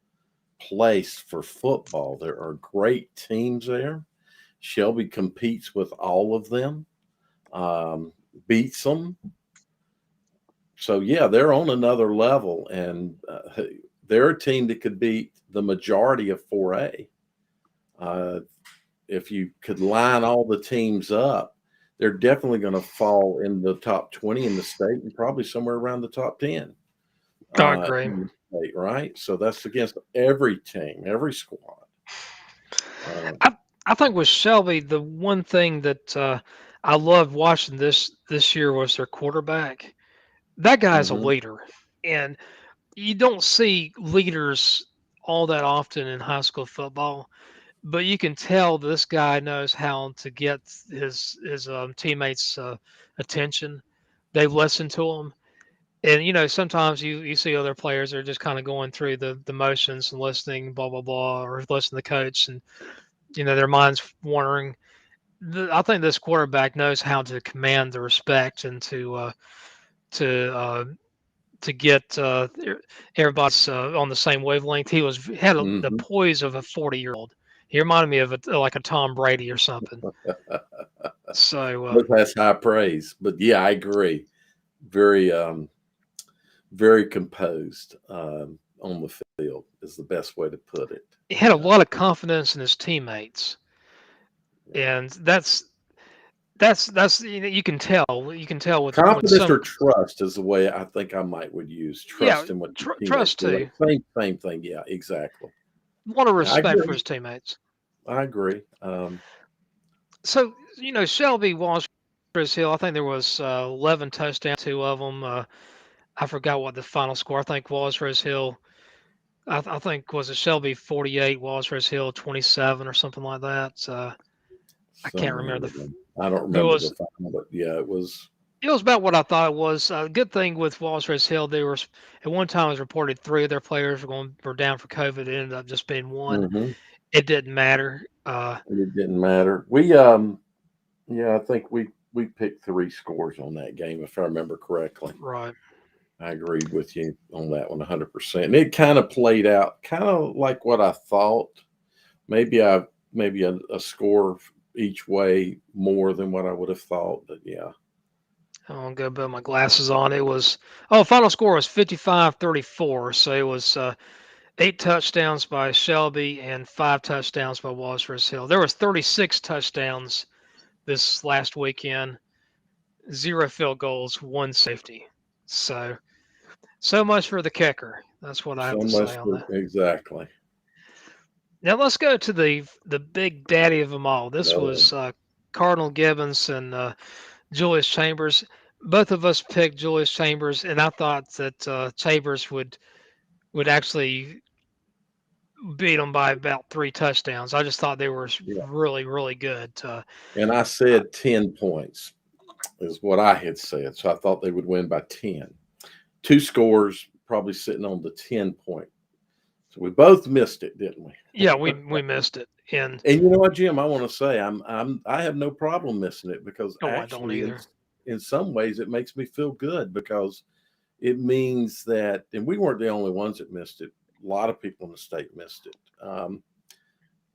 place for football. There are great teams there. Shelby competes with all of them, um, beats them. So yeah, they're on another level, and they're a team that could beat the majority of 4A. Uh, if you could line all the teams up, they're definitely going to fall in the top 20 in the state and probably somewhere around the top 10 I agree. in the state, right? So that's against every team, every squad. Uh, I I think with Shelby, the one thing that I loved watching this year was their quarterback. That guy's a mhm. leader, and you don't see leaders all that often in high school football. But you can tell this guy knows how to get his teammates' attention. They listen to him, and sometimes you see other players that are just kind of going through the motions and listening, blah blah blah, or listen to the coach, and their minds wandering. I think this quarterback knows how to command the respect and to get everybody's on the same wavelength. Had the Mhm. poise of a 40-year-old. He reminded me of like a Tom Brady or something. So But that's high praise. But yeah, I agree. Very. very composed on the field is the best way to put it. He had a Uh, lot of confidence in his teammates, yeah. and that's you can tell with Confidence some. or trust is the way I think I might would use Yeah, trust in what your teammates trust do. too. Same thing. Yeah, exactly. A lot of Yeah, I respect for agree. his teammates. I agree. So Shelby Walters Hill. I think there was 11 touchdowns, two of them. I forgot what the final score. I think Walters Hill. I think was it Shelby 48, Walters Hill 27 or something like that. I can't Somewhere remember with them. I don't it remember the was. final, but yeah, it was. It was about what I thought it was. Good thing with Walters Hill, they were at one time it was reported three of their players were down for COVID. It ended up just being one. Hmm. It didn't matter. It didn't matter. Yeah, I think we picked three scores on that game, if I remember correctly. Right. I agreed with you on that one 100%. And it kind of played out kind of like what I thought. Maybe a score each way more than what I would have thought, but yeah. I'm gonna go put my glasses on. It was final score was 55-34. So it was 8 touchdowns by Shelby and 5 touchdowns by Walters Hill. There was 36 touchdowns this last weekend, 0 field goals, 1 safety. So much for the kicker. That's what I have So to much say on for that. exactly. Now let's go to the big daddy of them all. This Uh, was Cardinal Gibbons and Julius Chambers. Both of us picked Julius Chambers, and I thought that Chambers would actually beat them by about 3 touchdowns. I just thought they were yeah. really, really good. And I said 10 points is what I had said. So I thought they would win by 10. Two scores, probably sitting on the 10 point. So we both missed it, didn't we? Yeah, we missed it, and And you know what, Jim? I want to say I have no problem missing it because oh, I don't actually, either. in some ways, it makes me feel good because it means that, and we weren't the only ones that missed it. A lot of people in the state missed it.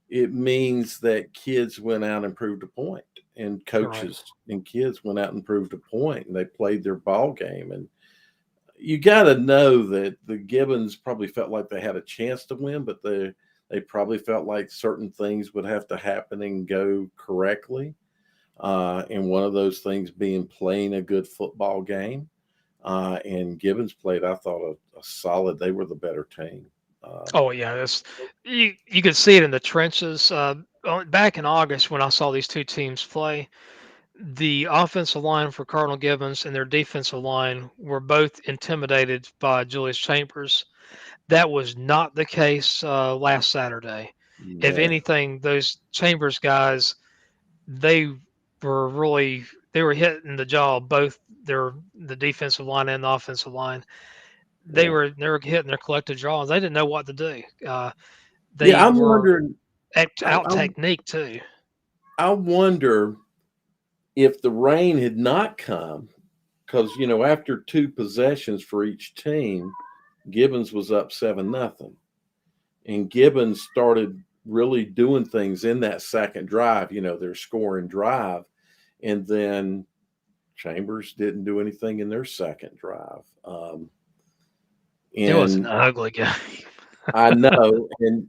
It means that kids went out and proved a point, and Right, coaches and kids went out and proved a point, and they played their ball game. And you got to know that the Gibbons probably felt like they had a chance to win, but they probably felt like certain things would have to happen and go correctly. And one of those things being playing a good football game. And Gibbons played, I thought, a solid. They were the better team. oh yeah, you could see it in the trenches. Back in August when I saw these two teams play, the offensive line for Cardinal Gibbons and their defensive line were both intimidated by Julius Chambers. That was not the case last Saturday. If No, anything, those Chambers guys, they they were hitting the jaw, both the defensive line and the offensive line. They yeah, were hitting their collective jaws. They didn't know what to do. yeah. They I'm were wondering. I, out I technique too. I wonder if the rain had not come, because after two possessions for each team, Gibbons was up 7-0, and Gibbons started really doing things in that second drive. Their scoring drive, and then Chambers didn't do anything in their second drive. It was an And ugly game. I know, and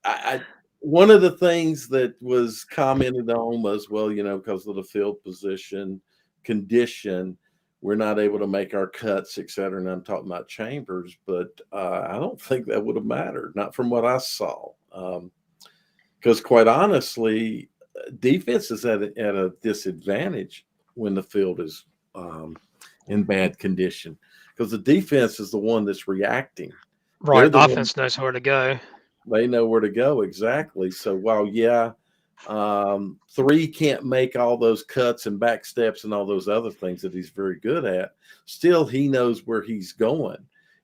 I one of the things that was commented on was, well, because of the field position, condition, we're not able to make our cuts, et cetera. And I'm talking about Chambers, but I don't think that would have mattered, not from what I saw. Because quite honestly, defense is at a disadvantage when the field is in bad condition, because the defense is the one that's reacting. They're Right, the the one. offense knows where to go. They know where to go exactly. So while three can't make all those cuts and back steps and all those other things that he's very good at, still he knows where he's going,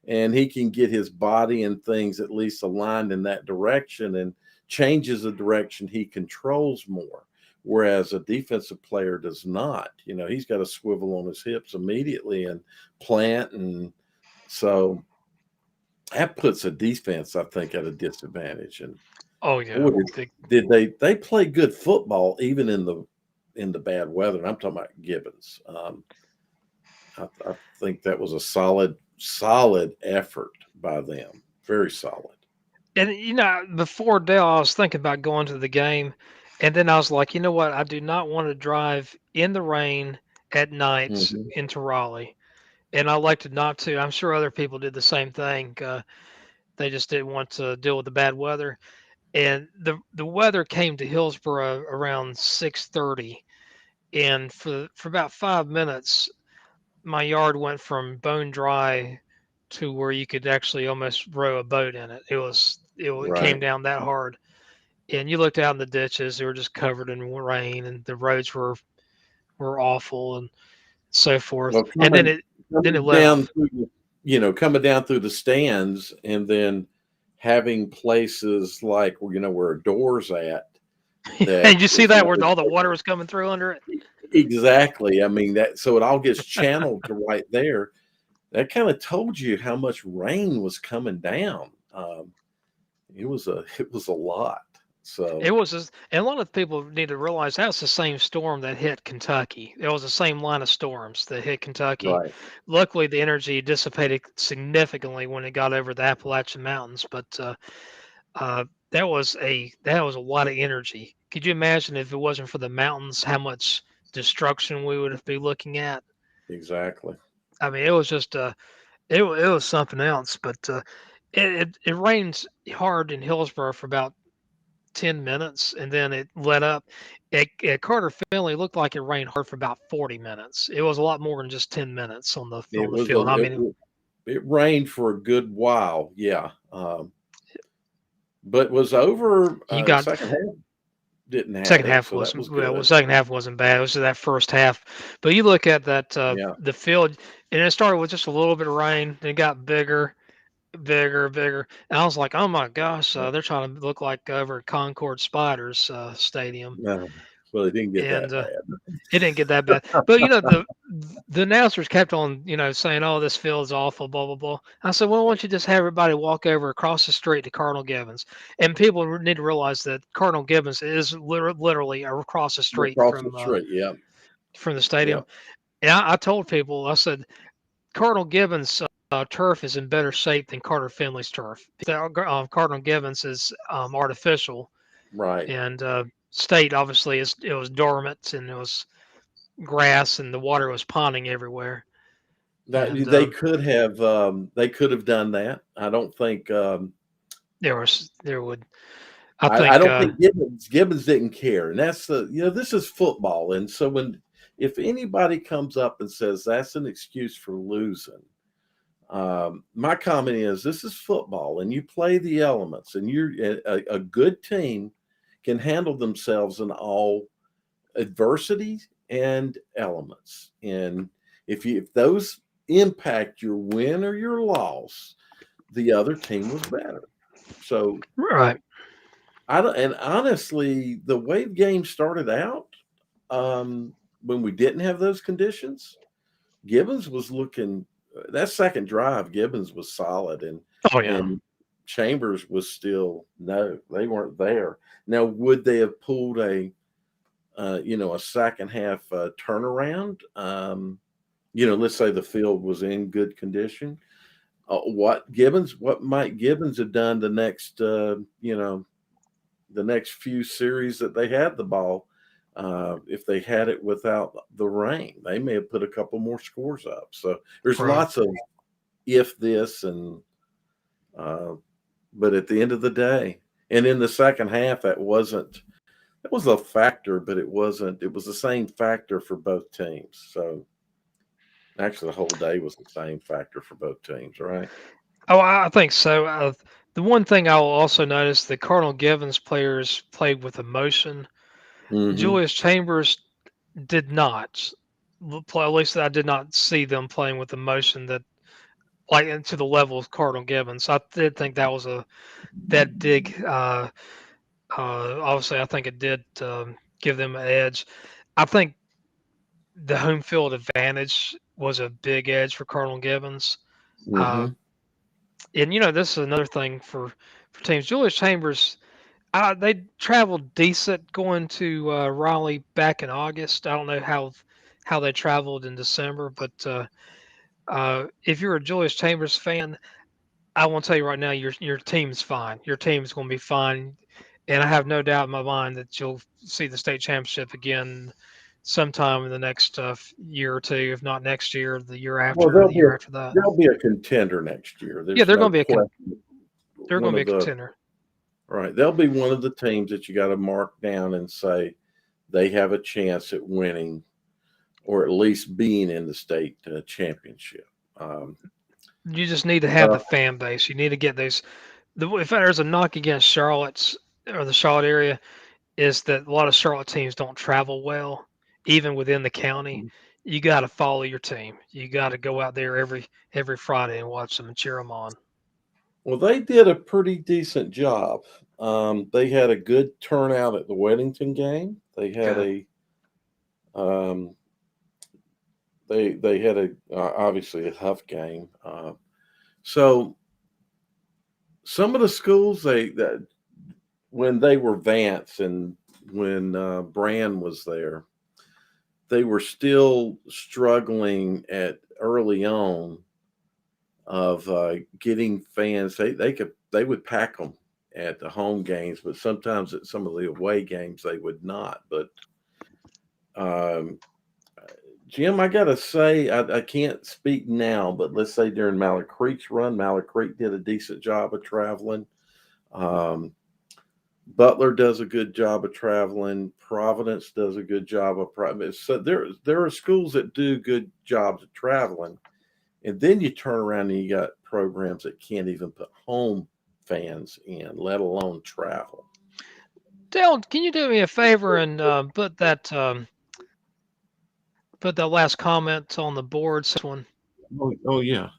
and he can get his body and things at least aligned in that direction and changes the direction he controls more. Whereas a defensive player does not. He's got to swivel on his hips immediately and plant, and so that puts a defense, I think, at a disadvantage. And Oh yeah, boy, did they play good football even in the bad weather? And I'm talking about Gibbons. I think that was a solid solid effort by them. Very solid. And before Dale, I was thinking about going to the game, and then I was like, you know what? I do not want to drive in the rain at night Hmm. into Raleigh, and I elected not to. I'm sure other people did the same thing. They just didn't want to deal with the bad weather. And the weather came to Hillsboro around 6:30, and for about 5 minutes, my yard went from bone dry to where you could actually almost row a boat in it. It came Right. down that hard, and you looked out in the ditches; they were just covered in rain, and the roads were awful and so forth. Well, And then coming it coming let down off. through coming down through the stands, and then having places like where a door's at that And you see is that not where as all the water was coming through under it. exactly. I mean that so it all gets channeled to right there. That kind of told you how much rain was coming down. It was a lot. It So was, and a lot of people need to realize that's the same storm that hit Kentucky. It was the same line of storms that hit Kentucky. right, Luckily, the energy dissipated significantly when it got over the Appalachian Mountains, but that was a lot of energy. Could you imagine if it wasn't for the mountains, how much destruction we would be looking at? exactly. I mean, it was just it was something else. But it rains hard in Hillsborough for about 10 minutes, and then it let up. At Carter Finley, it looked like it rained hard for about 40 minutes. It was a lot more than just 10 minutes on the It was a field. I it, mean, it rained for a good while. Yeah. But was over you got second half didn't have second it, half so that wasn't was well. good. Second half wasn't bad. It was just that first half. But you look at that Yeah. the field, and it started with just a little bit of rain. Then it got bigger, bigger, bigger. And I was like, oh my gosh, they're trying to look like over at Concord Spiders Stadium. No, well, it didn't get And that bad. it didn't get that bad, but the announcers kept on, saying, "Oh, this field's awful," blah blah blah. I said, "Well, why don't you just have everybody walk over across the street to Cardinal Gibbons?" And people need to realize that Cardinal Gibbons is literally across the street Across the street. Yeah. from the stadium. Yeah. And I told people, I said, Cardinal Gibbons' turf is in better shape than Carter Finley's turf. Cardinal Gibbons is artificial, Right. and State obviously it was dormant and it was grass and the water was ponding everywhere. That And they could have done that. I don't think there would I I think don't think Gibbons didn't care, and that's this is football, and so if anybody comes up and says that's an excuse for losing, my comment is this is football, and you play the elements, and you're a good team can handle themselves in all adversities and elements, and if those impact your win or your loss, the other team was better. So right. I don't, and honestly, the way the game started out, um, when we didn't have those conditions, Gibbons was looking that second drive. Gibbons was solid, and Oh yeah. and Chambers was still no, they weren't there. Now, would they have pulled a second half turnaround? Let's say the field was in good condition. What might Gibbons have done the next few series that they had the ball, if they had it without the rain, they may have put a couple more scores up. So there's Right. lots of if this and, uh, but at the end of the day, and in the second half, that was a factor, but it wasn't. It was the same factor for both teams. So actually, the whole day was the same factor for both teams, right? Oh, I think so. The one thing I will also notice, the Cardinal Gibbons players played with emotion. Mm-hmm. Julius Chambers did not play. At least I did not see them playing with emotion that like to the level of Cardinal Gibbons. I did think that was a that did obviously, I think it did give them an edge. I think the home field advantage was a big edge for Cardinal Gibbons. Uh, Mm-hmm. and this is another thing for teams. Julius Chambers, they traveled decent going to Raleigh back in August. I don't know how they traveled in December, but If you're a Julius Chambers fan, I want to tell you right now, your team's fine. Your team's going to be fine, and I have no doubt in my mind that you'll see the state championship again sometime in the next year or two, if not next year, the year Well, after, or the year after that. they'll be a contender next year. Yeah, There's no question. they're One going to be of a the contender. right, they'll be one of the teams that you got to mark down and say they have a chance at winning or at least being in the state championship. Um, You just need to have uh, the fan base. You need to get those. If there's a knock against Charlotte's or the Charlotte area, is that a lot of Charlotte teams don't travel well, even within the county. You got to follow your team. You got to go out there every Friday and watch them and cheer them on. well, they did a pretty decent job. They had a good turnout at the Weddington game. Good. Um, they had a obviously a tough game. So some of the schools that when they were Vance and when Brand was there, they were still struggling at early on of getting fans. They would pack them at the home games, but sometimes at some of the away games they would not. But um, Jim, I gotta say, I can't speak now, but let's say during Mallard Creek's run, Mallard Creek did a decent job of traveling. Um, Butler does a good job of traveling. Providence does a good job of so there are schools that do good jobs of traveling, and then you turn around and you got programs that can't even put home fans in, let alone travel. Dale, can you do me a favor and put that last comment on the board? One. Oh yeah,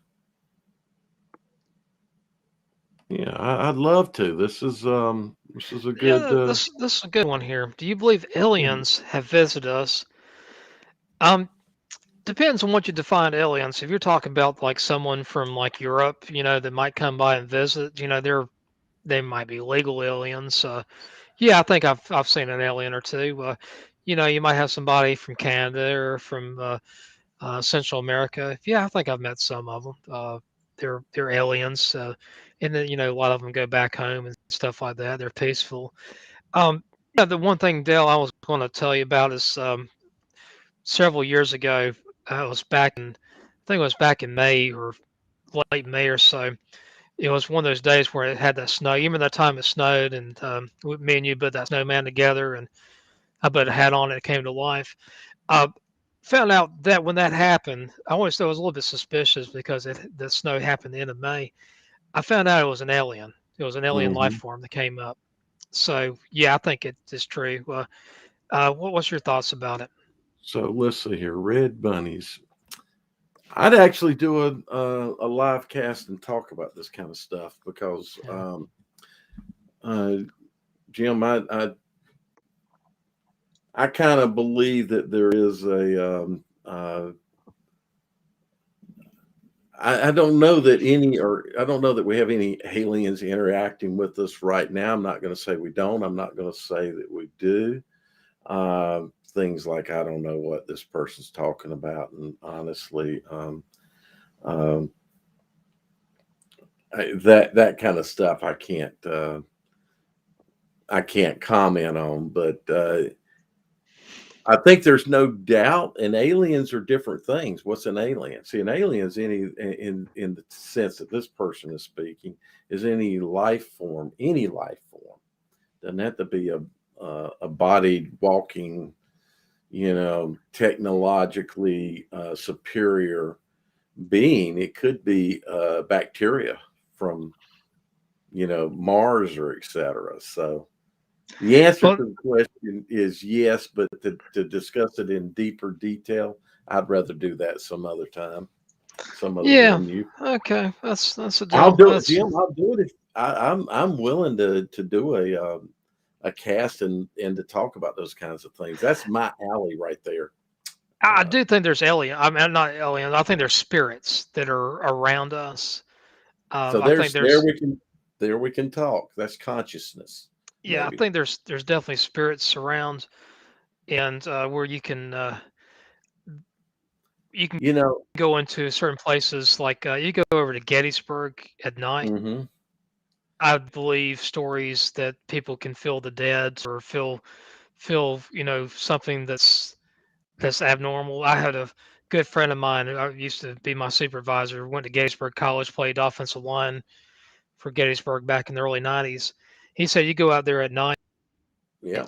yeah. I'd love to. This is a good. Yeah, this is a good one here. Do you believe Yeah. aliens have visited us? Um, Depends on what you define aliens. If you're talking about like someone from like Europe, that might come by and visit, they might be legal aliens. Yeah, I think I've seen an alien or two. You might have somebody from Canada or from Central America. Yeah, I think I've met some of them. They're aliens, and then a lot of them go back home and stuff like that. They're peaceful. Yeah, the one thing, Dale, I was going to tell you about is several years ago. I was I think it was back in May or late May or so. It was one of those days where it had that snow. You remember that time it snowed, and me and you put that snowman together, and I put a hat on it. It came to life. Uh, Found out that when that happened, I always thought it was a little bit suspicious because the snow happened the end of May. I found out it was an alien. It was an alien life Hmm. form that came up. So yeah, I think it is true. What's your thoughts about it? So let's see here. Red bunnies. I'd actually do a live cast and talk about this kind of stuff because Yeah. uh, Jim, I kind of believe that there is I don't know that I don't know that we have any aliens interacting with us right now. I'm not going to say we don't. I'm not going to say that we do. Things like I don't know what this person's talking about, and honestly, um, that kind of stuff I can't comment on. But I think there's no doubt, and aliens are different things. What's an alien? See, an alien is in the sense that this person is speaking is any life form. Doesn't have to be a bodied walking, technologically superior being. It could be bacteria from Mars or etc. So the answer Well, to the question is yes, but to discuss it in deeper detail, I'd rather do that some other time, some other yeah. venue. Okay, that's a I'll deal. do it, That's Jim. I'll do it if I'm willing to do a cast and to talk about those kinds of things. That's my alley right there. I Uh, do think there's alien. I mean, not aliens. I think there's spirits that are around us. so I think there's there's there we can talk. That's consciousness, I maybe. think there's definitely spirits around, and where you can You know, go into certain places like you go over to Gettysburg at night. hmm I believe stories that people can feel the dead or feel something that's abnormal. I had a good friend of mine who used to be my supervisor. Went to Gettysburg College, played offensive line for Gettysburg back in the early '90s. He said you go out there at night, yeah.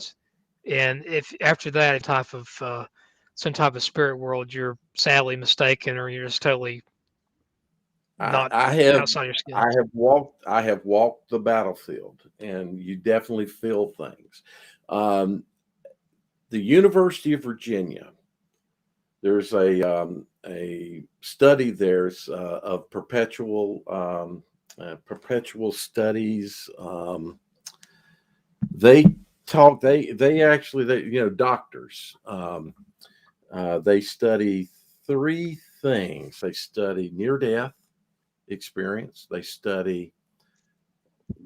and if after that some type of spirit world, you're sadly mistaken, or you're just totally I, not I have outside your I skin. have walked the battlefield, and you definitely feel things. Um, the University of Virginia, there's a study there's of perpetual studies. They they actually doctors, they study three things. They study near death experience. They study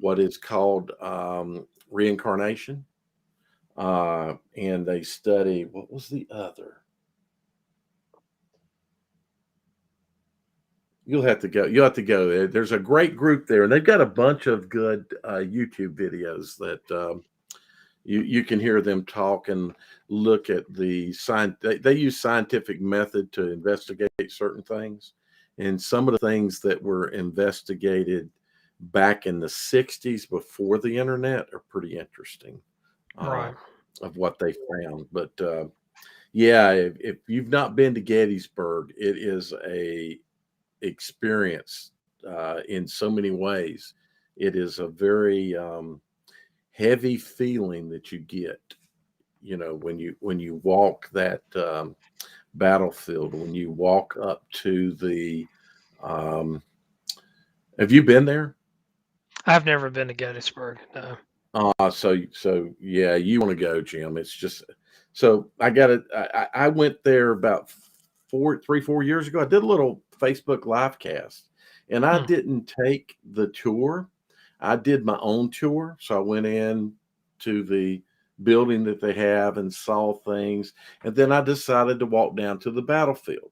what is called reincarnation, and they study, what was the other? You'll have to go there. There's a great group there, and they've got a bunch of good YouTube videos that you can hear them talk and look at the science. They use scientific method to investigate certain things, and some of the things that were investigated back in the 60s before the internet are pretty interesting, uh, Right. of what they found. But yeah, if you've not been to Gettysburg, it is a experience in so many ways. It is a very heavy feeling that you get, when you walk that battlefield, when you walk up to the. Um, have you been there? I've never been to Gettysburg. No. So yeah, you want to go, Jim. It's just so I got it. I went there about 4 years ago. I did a little Facebook live cast, and I Hmm. didn't take the tour. I did my own tour. So I went in to the building that they have and saw things, and then I decided to walk down to the battlefield.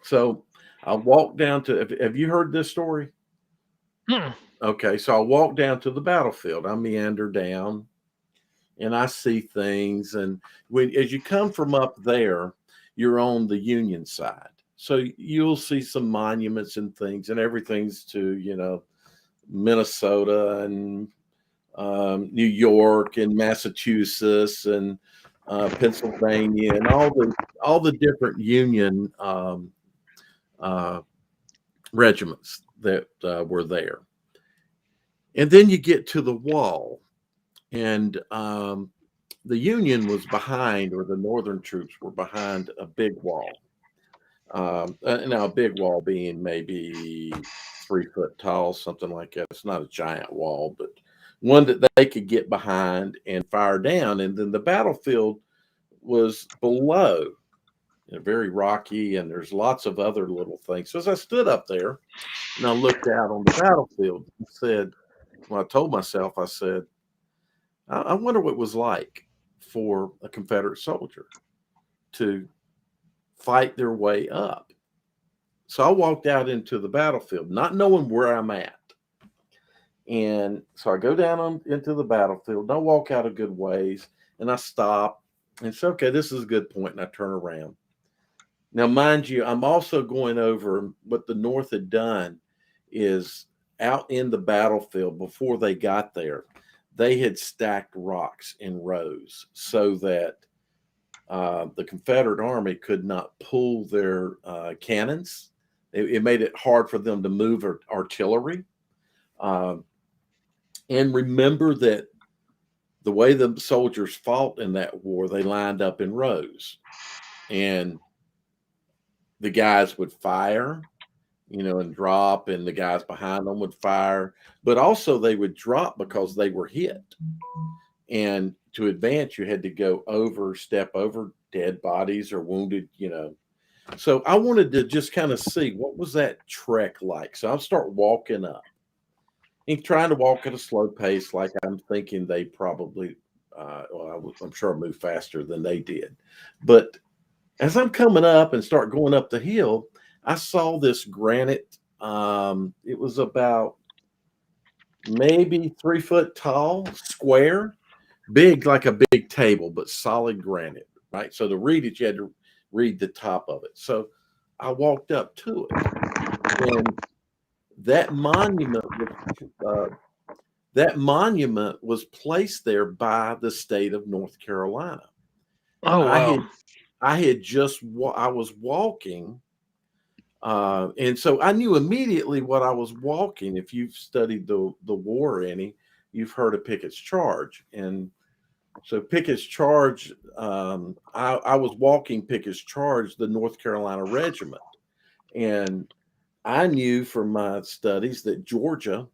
So I walked down to. Have you heard this story? Hmm. Okay, so I walk down to the battlefield. I meander down and I see things. And as you come from up there, you're on the Union side. So you'll see some monuments and things, and everything's to, Minnesota and New York and Massachusetts and Pennsylvania and all the different Union uh, regiments that were there. And then you get to the wall, and the Union was behind, or the Northern troops were behind a big wall. Now, a big wall being maybe 3 foot tall, something like that. It's not a giant wall, but one that they could get behind and fire down. And then the battlefield was below, very rocky, and there's lots of other little things. So as I stood up there and I looked out on the battlefield, I said, well, I told myself, I said, I wonder what it was like for a Confederate soldier to fight their way up. So I walked out into the battlefield, not knowing where I'm at. And so I go down into the battlefield, and I walk out a good ways, and I stop and say, okay, this is a good point, and I turn around. Now, mind you, I'm also going over what the North had done is out in the battlefield before they got there. They had stacked rocks in rows so that the Confederate Army could not pull their cannons. It made it hard for them to move artillery. Um, and remember that the way the soldiers fought in that war, they lined up in rows, and the guys would fire, and drop, and the guys behind them would fire. But also, they would drop because they were hit. And to advance, you had to step over dead bodies or wounded. So I wanted to just kind of see what was that trek like. So I'll start walking up and trying to walk at a slow pace, like I'm thinking they probably. Well, I'm sure I moved faster than they did, but As I'm coming up and start going up the hill, I saw this granite. It was about maybe 3 foot tall, square, big like a big table, but solid granite, right? So to read it, you had to read the top of it. So I walked up to it, and that monument was uh, that monument was placed there by the state of North Carolina. Oh I wow. had I had just I was walking, and so I knew immediately what I was walking. If you've studied the war any, you've heard of Pickett's Charge, and so Pickett's Charge. I was walking Pickett's Charge, the North Carolina Regiment, and I knew from my studies that Georgia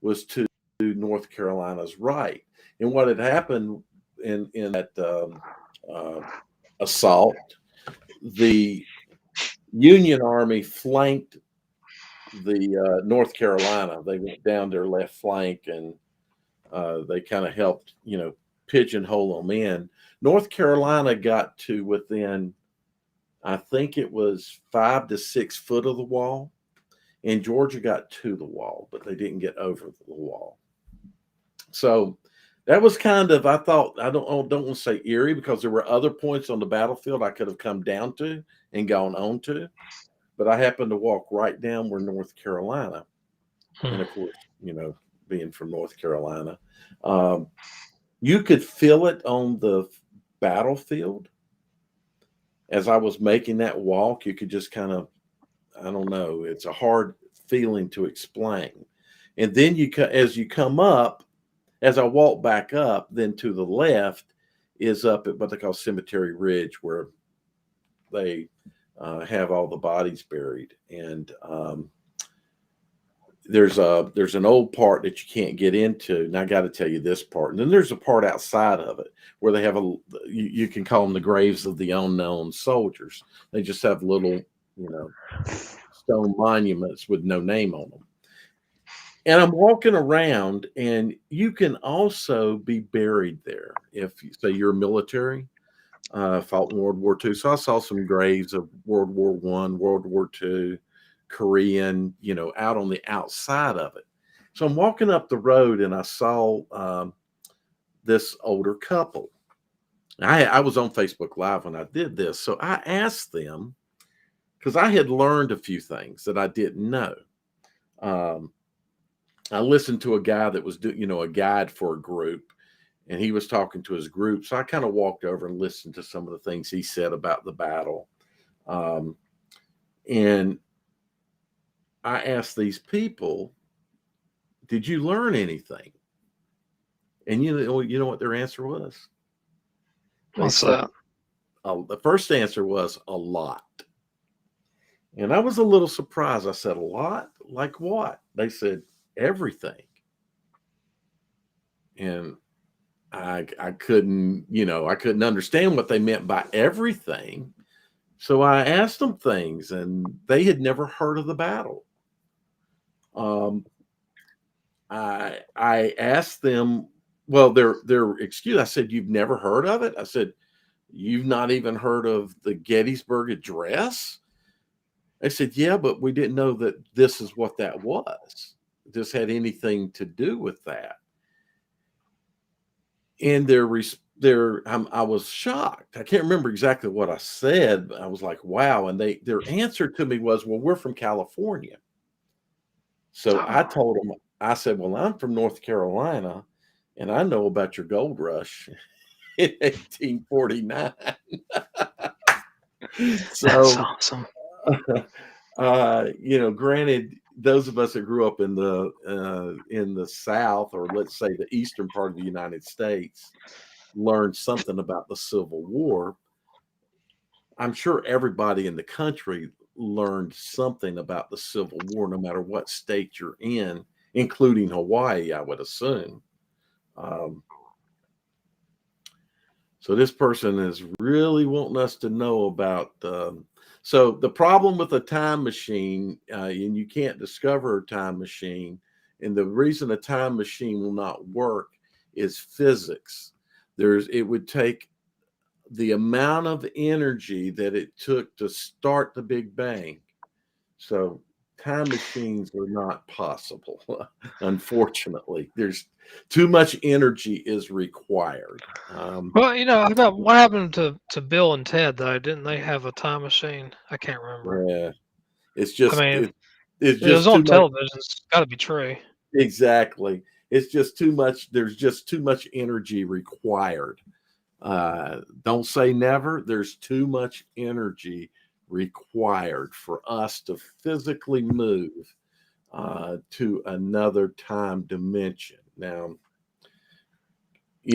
was to North Carolina's right. And what had happened in that uh, assault, the Union Army flanked the North Carolina. They went down their left flank, and they kind of helped, pigeonhole them in. North Carolina got to within, I think it was 5 to 6 foot of the wall, and Georgia got to the wall, but they didn't get over the wall. So that was kind of, I thought, I don't want to say eerie, because there were other points on the battlefield I could have come down to and gone on to, but I happened to walk right down where North Carolina, Hmm. and of course, being from North Carolina, um, you could feel it on the battlefield as I was making that walk. You could just kind of, I don't know, it's a hard feeling to explain. And then as you come up, as I walk back up, then to the left is up at what they call Cemetery Ridge, where they have all the bodies buried. And there's an old part that you can't get into, and I got to tell you this part. And then there's a part outside of it where they have you can call them the graves of the unknown soldiers. They just have little, you know, stone monuments with no name on them. And I'm walking around, and you can also be buried there if you say you're military, fought in World War II. So I saw some graves of World War I, World War II, Korean, out on the outside of it. So I'm walking up the road, and I saw this older couple. I was on Facebook Live when I did this. So I asked them, because I had learned a few things that I didn't know. Um, I listened to a guy that was doing, a guide for a group, and he was talking to his group. So I kind of walked over and listened to some of the things he said about the battle. Um, and I asked these people, "Did you learn anything?" And you know what their answer was? They What's said, that? the first answer was a lot. And I was a little surprised. I said, "A lot? Like what?" They said, "Everything." And I couldn't, I couldn't understand what they meant by everything. So I asked them things, and they had never heard of the battle. Um, I asked them, well, their excuse. I said, "You've never heard of it?" I said, "You've not even heard of the Gettysburg Address?" They said, "Yeah, but we didn't know that this is what that was. This had anything to do with that." And I was shocked. I can't remember exactly what I said, but I was like, "Wow!" And their answer to me was, "Well, we're from California." So I Oh, told them, I said, "Well, I'm from North Carolina, and I know about your gold rush in 1849." that's So, awesome. granted, those of us that grew up in the South, or let's say the eastern part of the United States, learned something about the Civil War. I'm sure everybody in the country learned something about the Civil War, no matter what state you're in, including Hawaii, I would assume. Um, so this person is really wanting us to know about. So the problem with a time machine, and you can't discover a time machine, and the reason a time machine will not work is physics. It would take the amount of energy that it took to start the Big Bang. So time machines are not possible. Unfortunately, there's too much energy is required. Well, how about what happened to Bill and Ted though? Didn't they have a time machine? I can't remember. Yeah, it's I just mean, it's it was just too on much. television. It's got to be true. Exactly, it's just too much. There's just too much energy required. Don't say never. There's too much energy required for us to physically move to another time dimension. Now,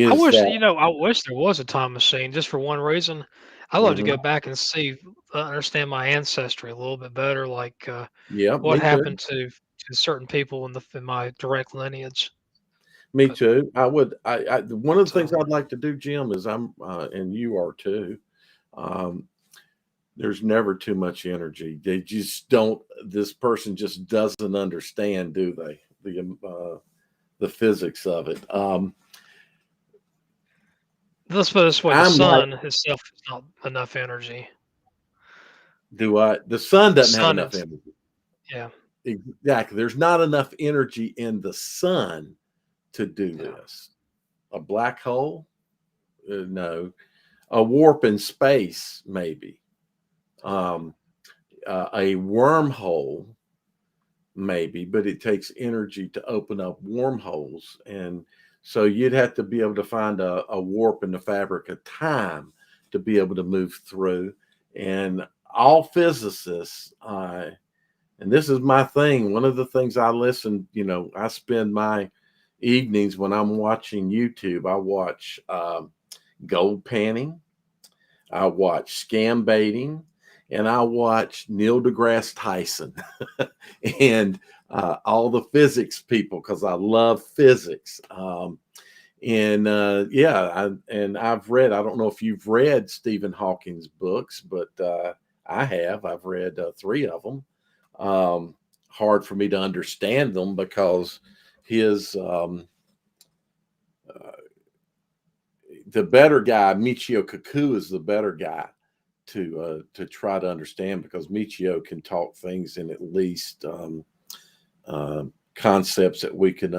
I is wish, that I wish there was a time machine just for one reason. I'd love to mhm. go back and see, understand my ancestry a little bit better, like Yeah, what me too. happened to certain people in my direct lineage. Me But too. I would. One of the things so I'd like to do, Jim, is and you are too. Um, there's never too much energy. They just don't. This person just doesn't understand, do they? The physics of it. let's put it this way: the I'm like, sun itself is not enough energy. do I? The sun The doesn't have sun enough is, energy. yeah, Exactly. There's not enough energy in the sun to do yeah. this. A black hole? No. A warp in space, maybe. Um, a wormhole, maybe, but it takes energy to open up wormholes. And so you'd have to be able to find a warp in the fabric of time to be able to move through. And all physicists, and this is my thing. One of the things I listen, I spend my evenings when I'm watching YouTube. I watch gold panning, I watch scam baiting, and I watch Neil deGrasse Tyson and all the physics people because I love physics. And yeah, I've read. I don't know if you've read Stephen Hawking's books, but I have. I've read three of them. Um, Hard for me to understand them because his uh, the better guy, Michio Kaku, is the better guy to try to understand because Michio can talk things in at least uh, concepts that we can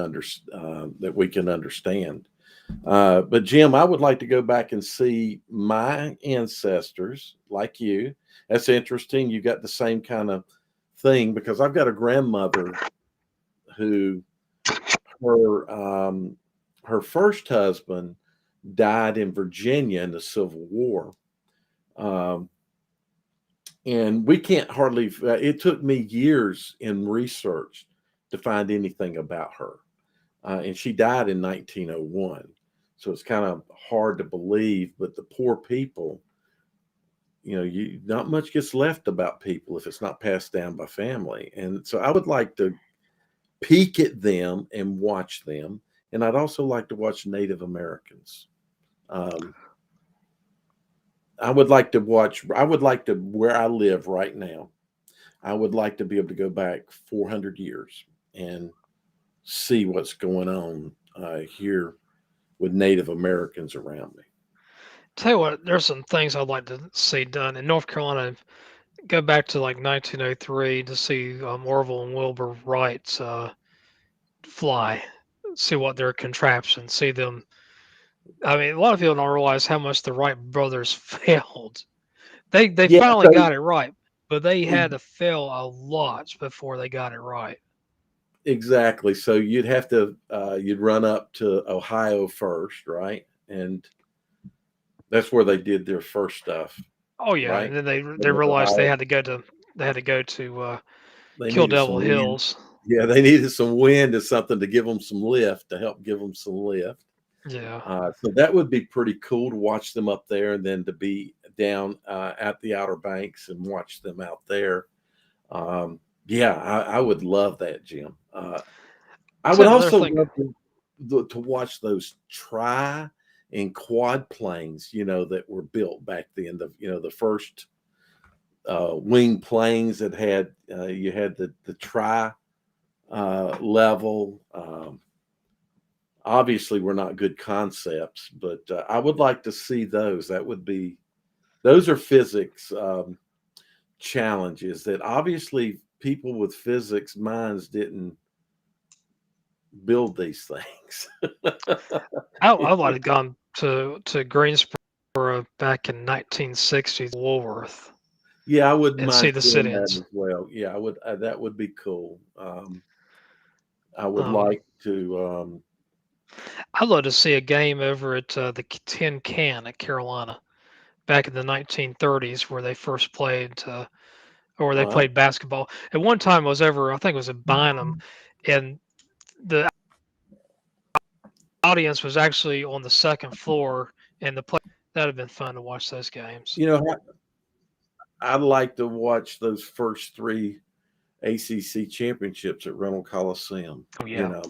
understand. But Jim, I would like to go back and see my ancestors like you. That's interesting. You got the same kind of thing because I've got a grandmother who her her first husband died in Virginia in the Civil War. Um, and we can't hardly, it took me years in research to find anything about her. And she died in 1901. So it's kind of hard to believe, but the poor people, you not much gets left about people if it's not passed down by family. And so I would like to peek at them and watch them. And I'd also like to watch Native Americans. Um, I would like to, where I live right now, I would like to be able to go back 400 years and see what's going on here with Native Americans around me. Tell you what, there's some things I'd like to see done in North Carolina. Go back to like 1903 to see Orville and Wilbur Wright's fly. See what their contraption. See them. I mean, a lot of people don't realize how much the Wright brothers failed. They Yeah, finally so got it right, but they had e- to fail a lot before they got it right. exactly. So you'd run up to Ohio first, right? And that's where they did their first stuff, Oh yeah, right? and then they And they then realized Ohio, they had to go to they Kill needed Devil some wind. Hills. Yeah, they needed some wind or something to give them some lift to help give them some lift. Yeah. So that would be pretty cool to watch them up there, and then to be down at the Outer Banks and watch them out there. Yeah, I would love that, Jim. I'll I tell would you another also thing. love to watch those tri and quad planes, that were built back then. The first wing planes that had you had the tri level. obviously were not good concepts, but I would like to see those. That would be those are physics challenges that obviously people with physics minds didn't build these things. I would have gone to Greensboro back in 1960s, Woolworth, Yeah, I wouldn't and mind see the seeing that sit-ins. as well. Yeah, I would. That would be cool. I would Um, like to. I'd love to see a game over at the Tin Can at Carolina back in the 1930s, where they first played, or they Uh, played basketball. At one time, I was over, I think it was in Bynum, and the audience was actually on the second floor, and the play that'd have been fun to watch those games. you know, I'd like to watch those first three ACC championships at Reynolds Coliseum. Oh yeah.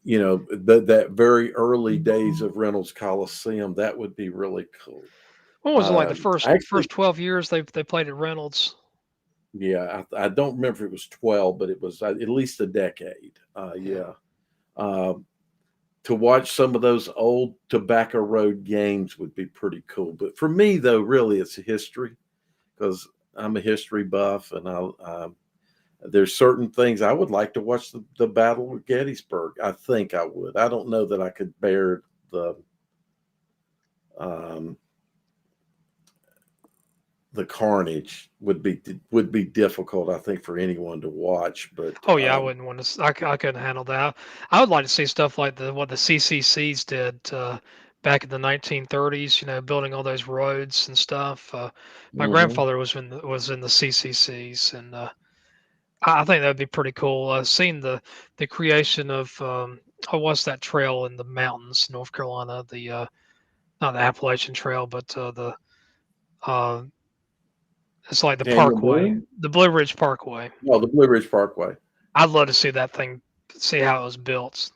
That very early days of Reynolds Coliseum. That would be really cool. What was it like the Actually, first 12 years they played at Reynolds? yeah, I don't remember if it was 12, but it was at least a decade. Yeah. Yeah. Uh, to watch some of those old Tobacco Road games would be pretty cool. But for me, though, really, it's history because I'm a history buff, and there's certain things I would like to watch the Battle of Gettysburg. I think I would. I don't know that I could bear um, the carnage would be difficult. I think for anyone to watch, but Oh yeah, I wouldn't want to. I couldn't handle that. I would like to see stuff like what the CCCs did back in the 1930s. You know, building all those roads and stuff. My mhm. grandfather was in the CCCs, and I think that'd be pretty cool. Seeing the creation of what's that trail in the mountains, North Carolina? The not the Appalachian Trail, but uh, it's like the Daniel Parkway, Boone. the Blue Ridge Parkway. Oh, the Blue Ridge Parkway. I'd love to see that thing, see how it was built.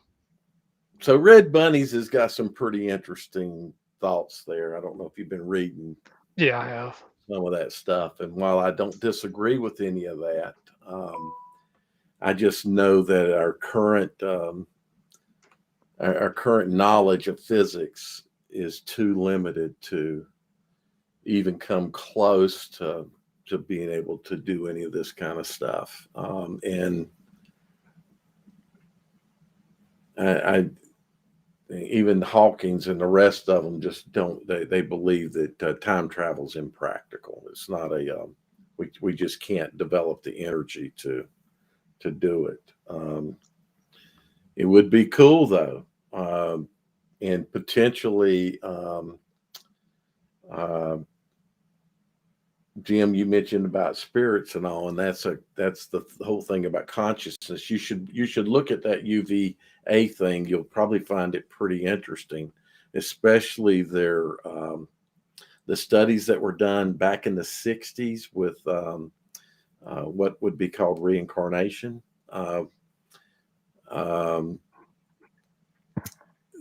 So Red Bunnies has got some pretty interesting thoughts there. I don't know if you've been reading Yeah, I have. some of that stuff, and while I don't disagree with any of that, I just know that our current knowledge of physics is too limited to even come close to being able to do any of this kind of stuff. And I even Hawkins and the rest of them just don't. They believe that time travel is impractical. It's not a we just can't develop the energy to do it. It would be cool though, and potentially. Uh, Jim, you mentioned about spirits and all, and that's the whole thing about consciousness. You should look at that UVA thing. You'll probably find it pretty interesting, especially the studies that were done back in the '60s with what would be called reincarnation. Uh, um,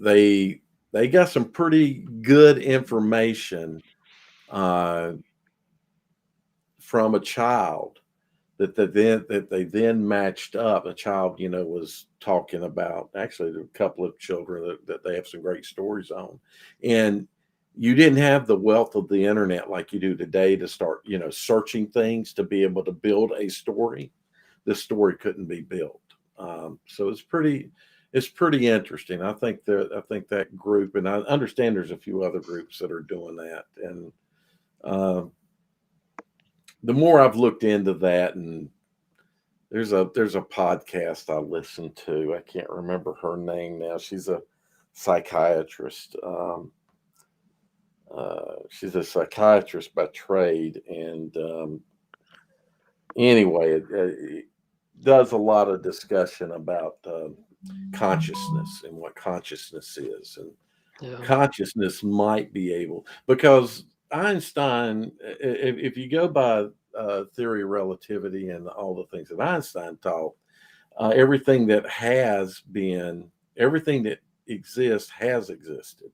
they they got some pretty good information uh, from a child that they then matched up. A child, was talking about actually a couple of children that they have some great stories on, and you didn't have the wealth of the internet like you do today to start, searching things to be able to build a story. This story couldn't be built, so it's pretty interesting. I think that group, and I understand there's a few other groups that are doing that, and uh, the more I've looked into that, and there's a podcast I listen to. I can't remember her name now. She's a psychiatrist. She's a psychiatrist by trade, and anyway, it does a lot of discussion about consciousness and what consciousness is, and Yeah. consciousness might be able because Einstein, if you go by theory of relativity and all the things that Einstein taught, everything that exists has existed,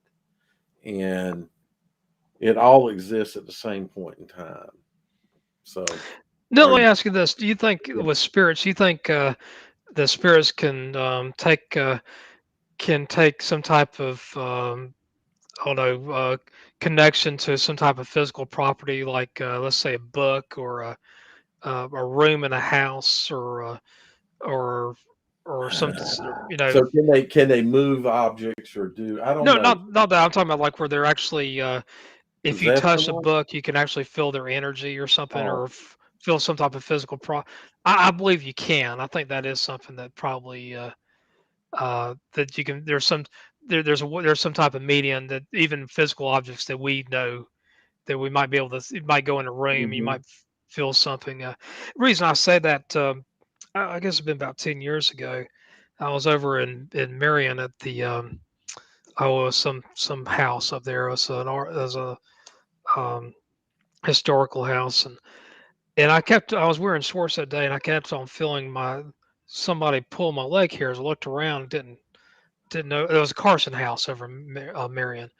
and it all exists at the same point in time. So, Now are let me you? ask you this: do you think Yeah. with spirits, you think the spirits can take can take some type of I don't know, connection to some type of physical property, like let's say a book or a room in a house, or some, you know. So can they move objects or do I don't No, know not that. I'm talking about like where they're actually, if you possess touch a someone? book, you can actually feel their energy or something, Oh, or feel some type of physical I believe you can. I think that is something that probably that you can. There's some type of medium that even physical objects that we know that we might be able to. It might go in a room. You hmm might feel something. Reason I say that, I guess it's been about 10 years ago. I was over in Marion at the some house up there. It was it was a um, historical house, and I was wearing shorts that day, and I kept on feeling somebody pull my leg hairs. I looked around, didn't know it was a Carson house over in Marion.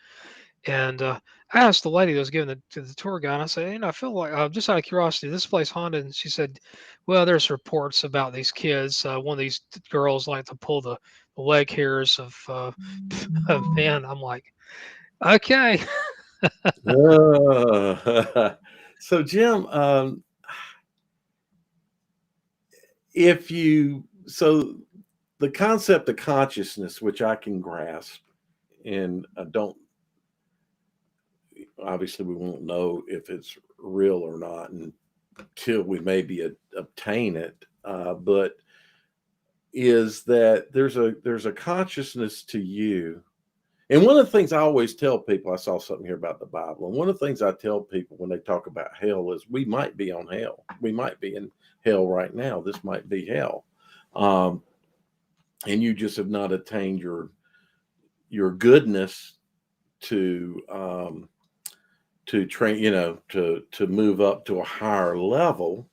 And I asked the lady that was giving the tour guide, I said, I feel like, just out of curiosity, this place haunted? And she said, well, there's reports about these kids. One of these girls like to pull the leg hairs of men. I'm like, okay. So Jim, if you so the concept of consciousness, which I can grasp, and I don't obviously we won't know if it's real or not until we maybe obtain it, but is that there's a consciousness to you. And one of the things I always tell people, I saw something here about the Bible, and one of the things I tell people when they talk about hell is we might be on hell. We might be in hell right now. This might be hell. Um, and you just have not attained your goodness to train, to move up to a higher level.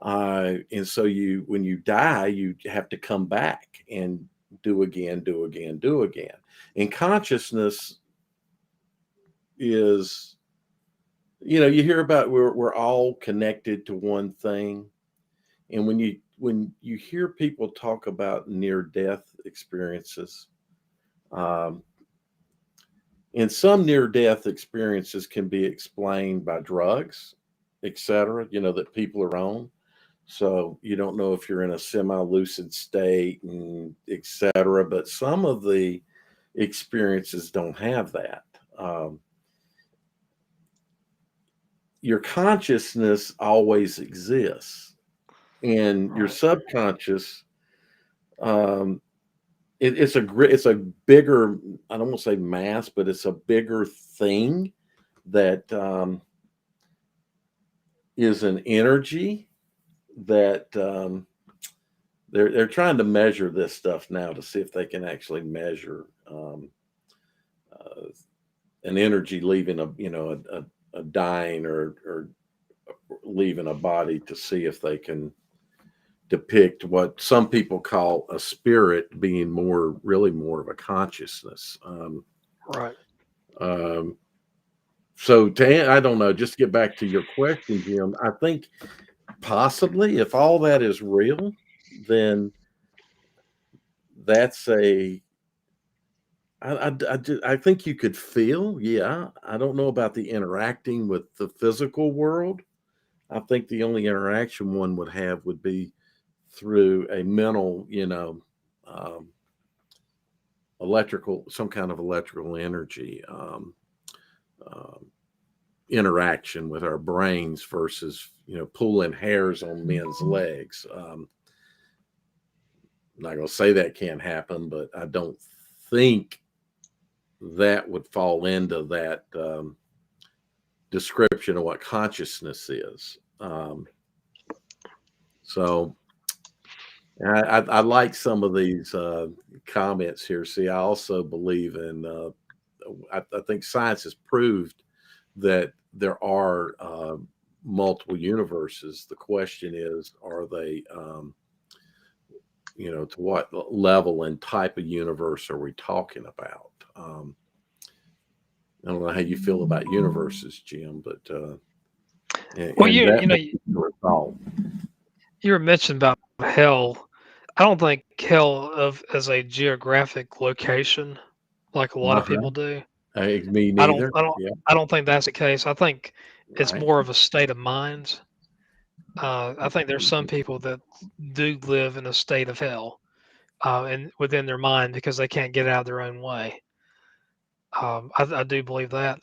And so when you die, you have to come back and do again, do again, do again. And consciousness is, you hear about we're all connected to one thing. And when you hear people talk about near death experiences, um, and some near death experiences can be explained by drugs, etc., that people are on. So you don't know if you're in a semi-lucid state and etc. But some of the experiences don't have that. Um, your consciousness always exists, and your Right. subconscious. Um, it's a bigger. I don't want to say mass, but it's a bigger thing that is an energy that they're trying to measure this stuff now to see if they can actually measure uh, an energy leaving a dying or leaving a body to see if they can depict what some people call a spirit being really more of a consciousness. Right. Um, I don't know, just to get back to your question, Jim, I think possibly if all that is real, then that's I think you could feel, yeah. I don't know about the interacting with the physical world. I think the only interaction one would have would be through a mental, um, some kind of electrical energy um, interaction with our brains versus, pulling hairs on men's legs. I'm not going to say that can't happen, but I don't think that would fall into that description of what consciousness is. So I like some of these comments here. See, I also believe in, I think science has proved that there are multiple universes. The question is, are they, to what level and type of universe are we talking about? I don't know how you feel about universes, Jim, but Well, and that you particular thought. were mentioning about hell. I don't think hell of as a geographic location like a lot of Uh-huh. people do. Me I don't neither. I don't Yeah, I don't think that's the case. I think it's right. more of a state of mind. I think there's some people that do live in a state of hell, and within their mind because they can't get out of their own way. I do believe that.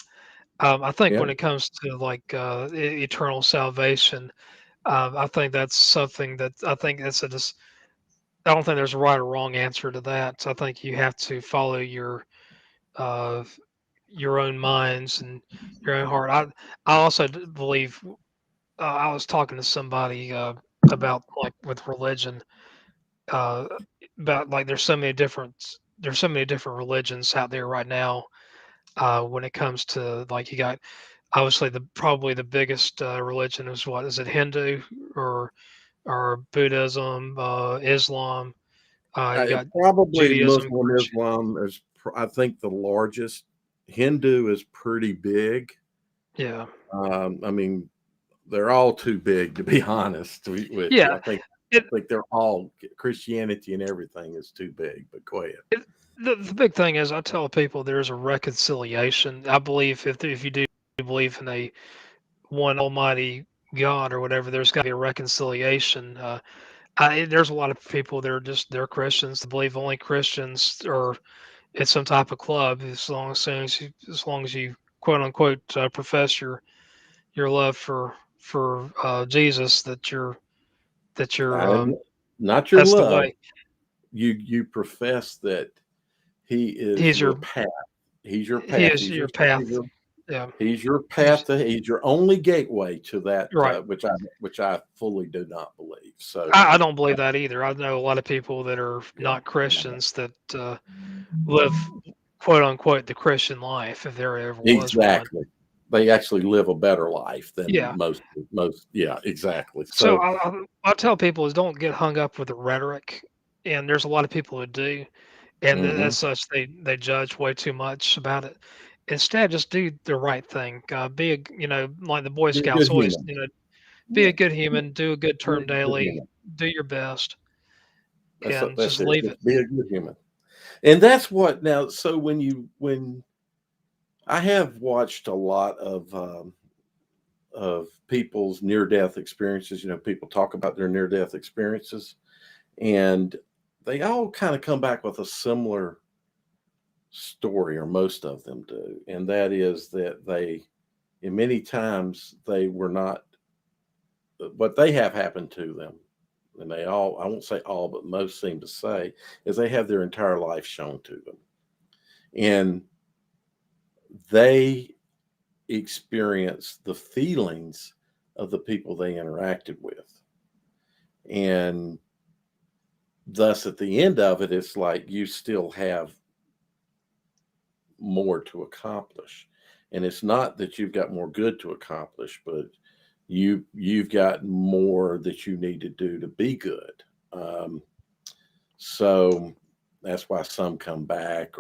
I think Yeah. when it comes to like eternal salvation, I think that's something that I think that's a just. I don't think there's a right or wrong answer to that. I think you have to follow uh, your own minds and your own heart. I also believe I was talking to somebody about like with religion uh, about like there's so many different religions out there right now when it comes to like you got obviously the probably the biggest religion is what is it Hindu or Buddhism, Islam. You got Probably Judaism, Muslim Christian. Islam is, I think, the largest. Hindu is pretty big. Yeah, I mean, they're all too big to be honest with you. yeah. I It, think they're all Christianity and everything is too big. But go ahead. it the big thing is I tell people there's a reconciliation. I believe if you do believe in a one Almighty God or whatever, there's got to be a reconciliation. There's a lot of people that are just they're Christians. They believe only Christians are in some type of club as long as you quote unquote profess your love for Jesus that you're And not your that's the love. way. You profess that he is He's your your path. He's your he path. is He's your your path. savior. Yeah, He's your he's path. He's your only gateway to that, right. which I fully do not believe. So, I don't believe that either. I know a lot of people that are yeah, not Christians that live quote unquote the Christian life if there ever was one. exactly. They actually live a better life than Yeah. most. Yeah, exactly. So So, I tell people is don't get hung up with the rhetoric, and there's a lot of people who do, and mhm, as such they judge way too much about it. Instead, just do the right thing. Be a like the Boy be a Scouts good always human. be Yeah, a good human, do a good be turn a good daily, human. do your best, and That's just it. leave it. Just be a good human. And that's what now. So when I have watched a lot of people's near death experiences, people talk about their near death experiences, and they all kind of come back with a similar story, or most of them do, and that is that in many times, they were not what they have happened to them. And they all, I won't say all, but most seem to say, is they have their entire life shown to them. And they experience the feelings of the people they interacted with. And thus, at the end of it, it's like you still have more to accomplish. And it's not that you've got more good to accomplish, but you've got more that you need to do to be good. Um, so that's why some come back,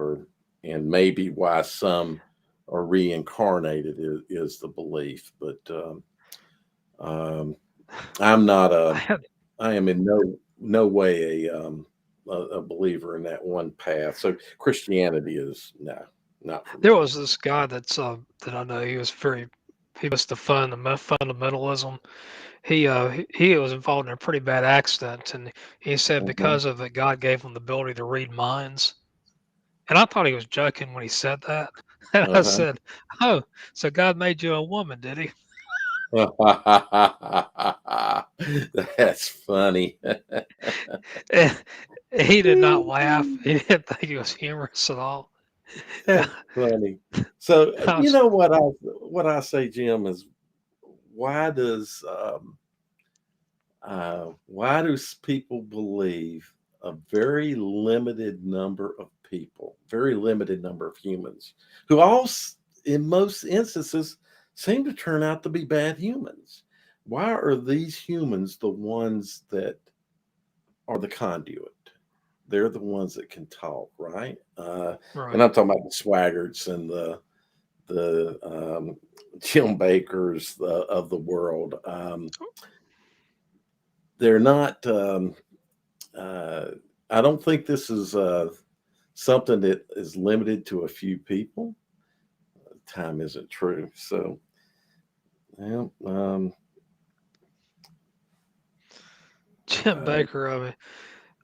and maybe why some are reincarnated is the belief. But um, I'm not I had, I am in no way a believer in that one path. So Christianity is no, not for there me. was this guy that I know he was the fundamentalism. He was involved in a pretty bad accident, and he said Mhm. because of it, God gave him the ability to read minds. And I thought he was joking when he said that. And I Uh-huh. said, "Oh, so God made you a woman, did he?" That's funny. And he did not laugh. He didn't think it was humorous at all. That's funny. So I was, what I say, Jim, is why does why do people believe a very limited number of people, very limited number of humans, who in most instances, seem to turn out to be bad humans? Why are these humans the ones that are the conduit? They're the ones that can talk, right? And right. I'm talking about the swaggarts and the Jim Bakers of the world. They're not. uh, I don't think this is something that is limited to a few people. Time isn't true. So, well, Jim uh, Baker.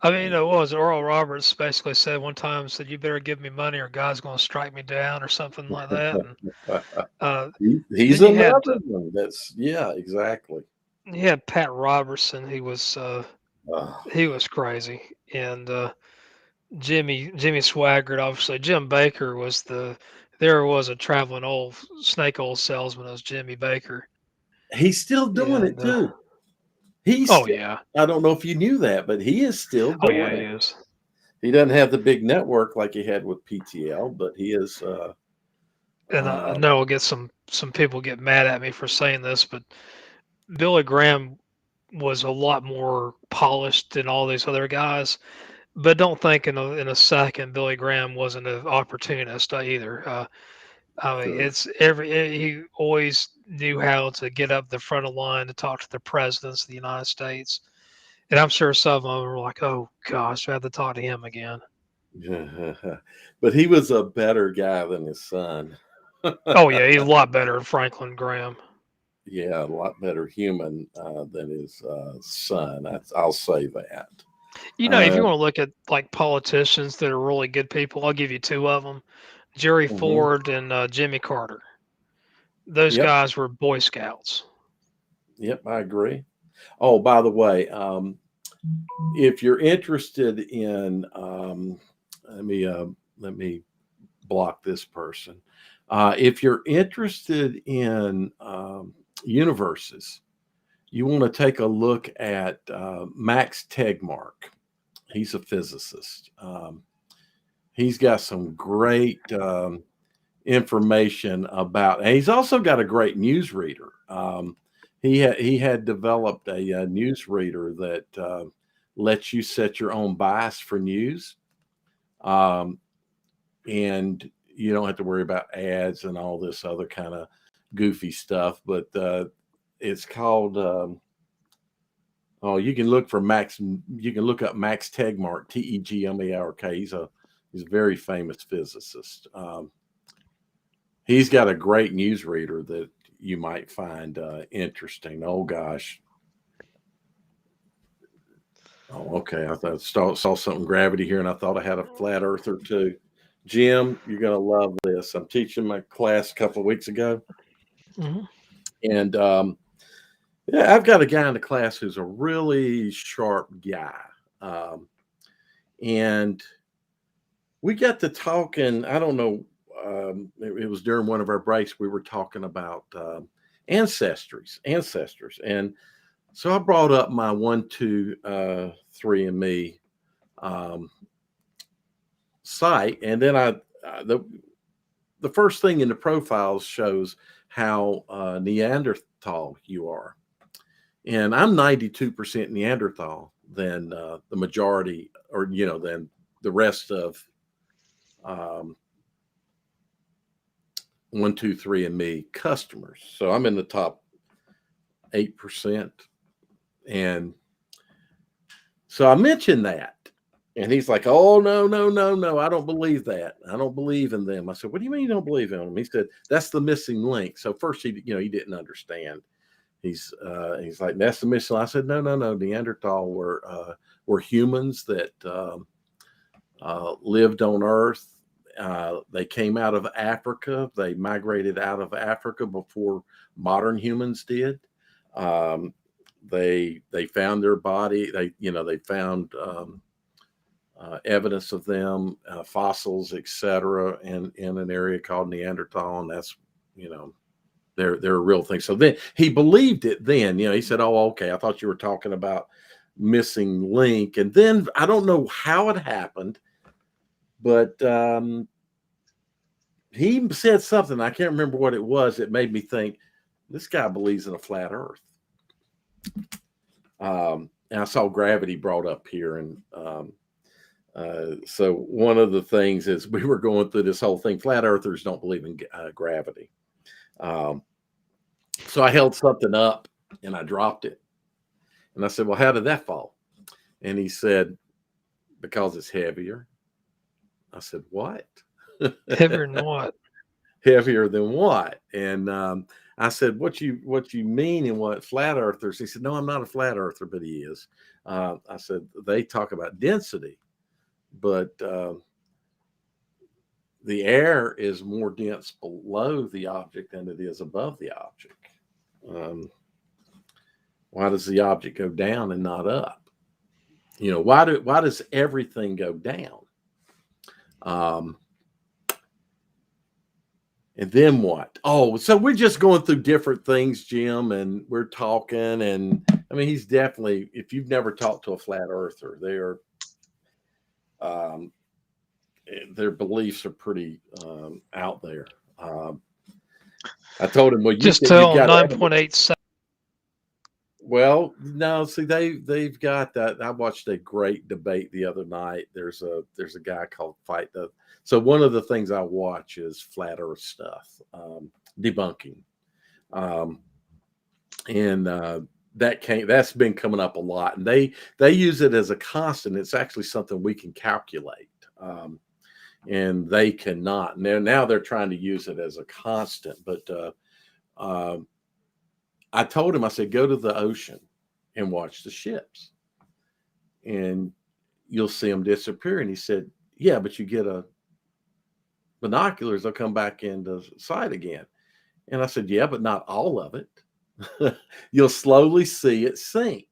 What was it? Oral Roberts basically said one time, said, "You better give me money, or God's going to strike me down," or something like that. And uh, he's then another one. That's yeah, exactly. you had Pat Robertson. Uh, He was crazy, and Jimmy Swaggart. Obviously, Jim Baker was the there was a traveling old snake oil salesman as Jimmy Baker, he's still doing it and too. He's oh still, yeah, I don't know if you knew that, but he is still oh yeah, doing he it. is. He doesn't have the big network like he had with PTL, but he is. And I Uh, know I'll get some people get mad at me for saying this, but Billy Graham was a lot more polished than all these other guys. But don't think in a second Billy Graham wasn't an opportunist either. sure. He always knew how to get up the front of the line to talk to the presidents of the United States, and I'm sure some of them were like, "Oh gosh, I have to talk to him again." But he was a better guy than his son. Oh yeah, he's a lot better than Franklin Graham. Yeah, a lot better human than his son. I'll say that. If Uh, you want to look at like politicians that are really good people, I'll give you two of them: Jerry mhm. Ford and Jimmy Carter. Those Yep, guys were Boy Scouts. yep, I agree. Oh, by the way, if you're interested in, let me uh, let me block this person. If you're interested in universes, you want to take a look at Max Tegmark. He's a physicist. He's got some great information about, and he's also got a great newsreader. He had developed a newsreader that lets you set your own bias for news, um, and you don't have to worry about ads and all this other kind of goofy stuff. But it's called. Oh, you can look for Max. You can look up Max Tegmark, Tegmark. He's a very famous physicist. He's got a great newsreader that you might find interesting. Oh gosh. Oh, okay. I thought saw something gravity here, and I thought I had a flat earther too. Jim, you're gonna love this. I'm teaching my class a couple of weeks ago, Hmm. and yeah, I've got a guy in the class who's a really sharp guy, um, and we got to talking. I don't know. It was during one of our breaks. We were talking about ancestors, and so I brought up my 1, 2, 3 and me um, site, and then the first thing in the profiles shows how Neanderthal you are, and I'm 92% Neanderthal than the majority, or than the rest of um, 1, 2, 3 and me customers. So I'm in the top 8%. And so I mentioned that. And he's like, "Oh, no, no, no, no. I don't believe that. I don't believe in them." I said, "What do you mean you don't believe in them?" He said, "That's the missing link." So first he didn't understand. He's like, "That's the missing." I said, "No, no, no. Neanderthal were humans that lived on Earth. They came out of Africa. They migrated out of Africa before modern humans did. Um, they found their body. They found evidence of them, fossils, etc., in an area called Neanderthal, and that's you know they're a real thing." So then he believed it. Then he said, "Oh, okay. I thought you were talking about missing link." And then I don't know how it happened, but he said something. I can't remember what it was. It made me think this guy believes in a flat Earth. And I saw gravity brought up here, and so one of the things is we were going through this whole thing. Flat Earthers don't believe in gravity. Um, so I held something up and I dropped it, and I said, "Well, how did that fall?" And he said, because it's heavier. I said, what? Heavier than what? Heavier than what? And I said, what you mean and what flat earthers? He said, no, I'm not a flat earther, but he is. I said, they talk about density, but the air is more dense below the object than it is above the object. Um, why does the object go down and not up? Why does everything go down? Um, and then what? Oh, so we're just going through different things, Jim, and we're talking. And I mean, he's definitely, if you've never talked to a flat earther, um, their beliefs are pretty out there. Um, I told him, well, Just you've tell them got evidence. 9.8. Well, no, see, they've got that. I watched a great debate the other night. There's a guy called Fight the. So one of the things I watch is flat Earth stuff, debunking, um, and that's been coming up a lot. And they use it as a constant. It's actually something we can calculate, and they cannot. Now they're trying to use it as a constant, but. I told him, I said, go to the ocean and watch the ships and you'll see them disappear. And he said, yeah, but you get a binoculars, they'll come back into sight again. And I said, yeah, but not all of it. You'll slowly see it sink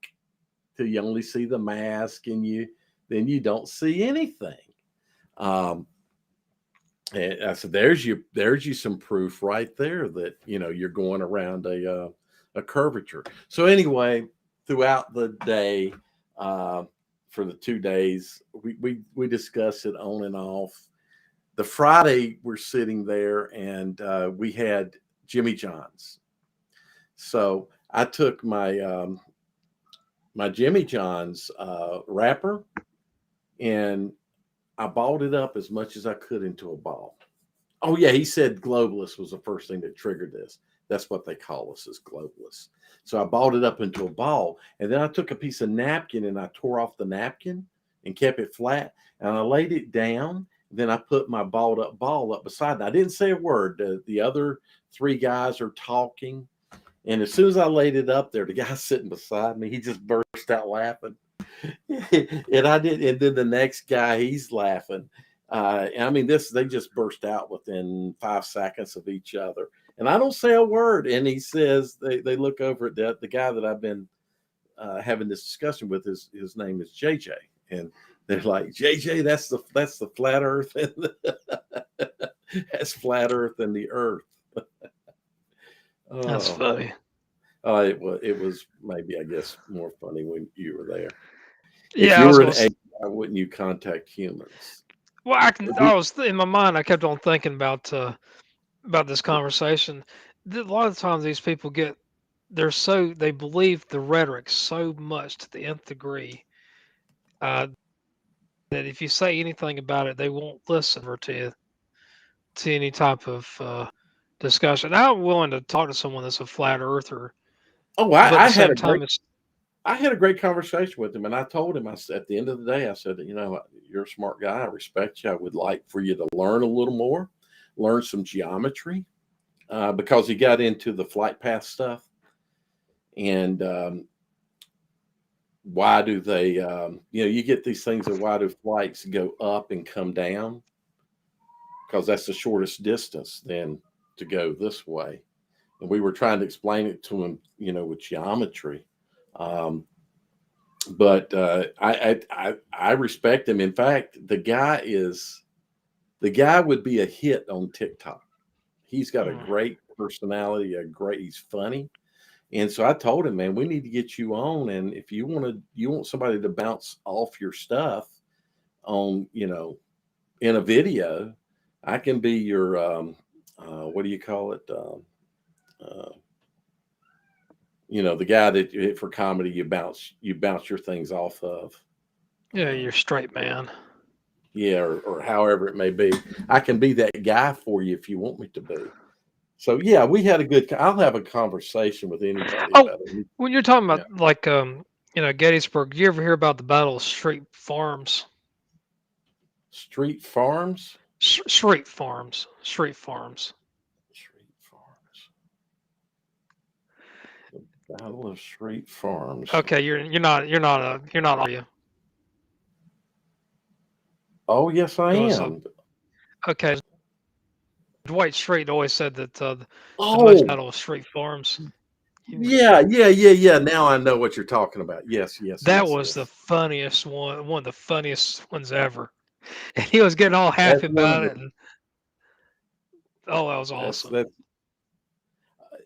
till you only see the mask and then you don't see anything. Um, and I said, there's you some proof right there that, you're going around a curvature. So anyway, throughout the day, for the 2 days, we discussed it on and off. The Friday we're sitting there and we had Jimmy John's. So I took my Jimmy John's wrapper and I balled it up as much as I could into a ball. Oh yeah, he said globalist was the first thing that triggered this. That's what they call us as globalists. So I balled it up into a ball, and then I took a piece of napkin and I tore off the napkin and kept it flat, and I laid it down. Then I put my balled up ball up beside it. I didn't say a word. The other three guys are talking, and as soon as I laid it up there, the guy sitting beside me, he just burst out laughing. And I did, and then the next guy, he's laughing. And I mean, they just burst out within 5 seconds of each other. And I don't say a word. And he says, they look over at the guy that I've been having this discussion with. His name is JJ. And they're like, JJ, that's the flat earth. And that's flat earth and the earth. That's Oh, funny. it was maybe, I guess, more funny when you were there. If Yeah, I you was were going an to. alien, why wouldn't you contact humans? Well, I was in my mind. I kept on thinking about this conversation. A lot of times, these people they believe the rhetoric so much to the nth degree that if you say anything about it, they won't listen or to any type of discussion. I'm willing to talk to someone that's a flat earther, Oh, but at the I had same a time, great it's I had a great conversation with him, and I told him, I said, at the end of the day, I said, you're a smart guy. I respect you. I would like for you to learn a little more, learn some geometry, because he got into the flight path stuff. And why do they, you get these things of why do flights go up and come down? Because that's the shortest distance then to go this way. And we were trying to explain it to him, with geometry. Um, but I respect him. In fact, the guy would be a hit on TikTok. He's got a mm, great personality, he's funny. And so I told him, man, we need to get you on. And if you want somebody to bounce off your stuff on, in a video, I can be your, what do you call it? Uh, the guy that for comedy you bounce your things off of. yeah, you're straight man. Yeah, or however it may be. I can be that guy for you if you want me to be. So yeah, we had a good. I'll have a conversation with anybody Oh, about it. when you're talking Yeah. about like Gettysburg. You ever hear about the Battle of Street Farms? Street Farms. Street Farms. Street Farms. Street Farms. The Battle of Street Farms. Okay, you're not are you? Oh yes, I It was am. okay. Dwight Street always said that the most Oh Battle of Street Farms. You- yeah, yeah, yeah, yeah. Now I know what you're talking about. Yes, yes, That yes, was the yes. funniest one of the funniest ones ever. And he was getting all That's happy one of about the. it, and oh, that was That's awesome. that's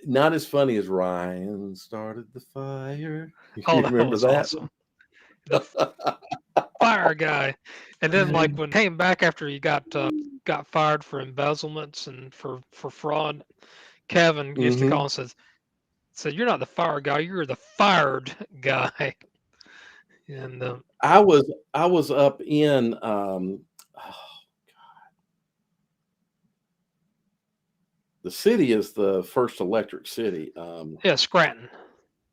not as funny as Ryan started the fire. Oh, You that remember was that awesome. The fire guy, and then like one? when he came back after he got fired for embezzlements and for fraud, Kevin used to call Hmm. and said you're not the fire guy, you're the fired guy. And I was up in the city is the first electric city. yeah, Scranton.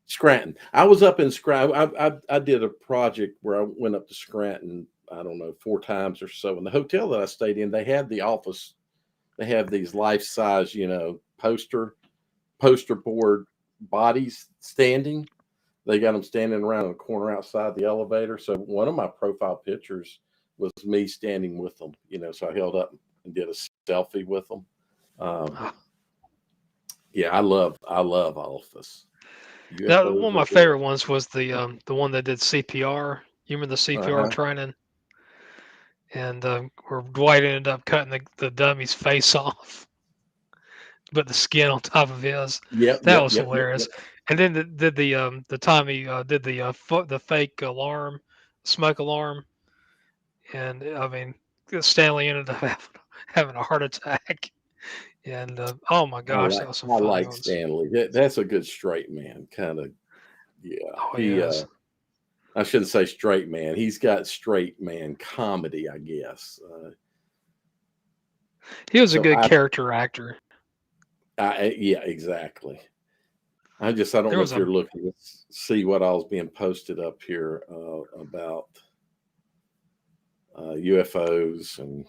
Scranton. I was up in Scranton. I did a project where I went up to Scranton. I don't know 4 times or so. And the hotel that I stayed in, they had the office. They have these life size, poster board bodies standing. They got them standing around in the corner outside the elevator. So one of my profile pictures was me standing with them. So I held up and did a selfie with them. Um, Ah, yeah, I love Office. that one UFOs of are my real. favorite ones was the one that did CPR. You remember the Uh CPR huh. training, and where Dwight ended up cutting the dummy's face off, but the skin on top of his. Yep. That Yep. was Yep. Yep. hilarious. Yep. And then did the time he did the fake alarm, smoke alarm, and I mean Stanley ended up having a heart attack. And oh my I gosh, like that was some I funny like ones. Stanley. That's a good straight man kind of. Yeah. Oh yes, I shouldn't say straight man. He's got straight man comedy, I guess. he was a So good I, character actor. yeah, exactly. I don't There know was if a you're looking to see what all's being posted up here about UFOs and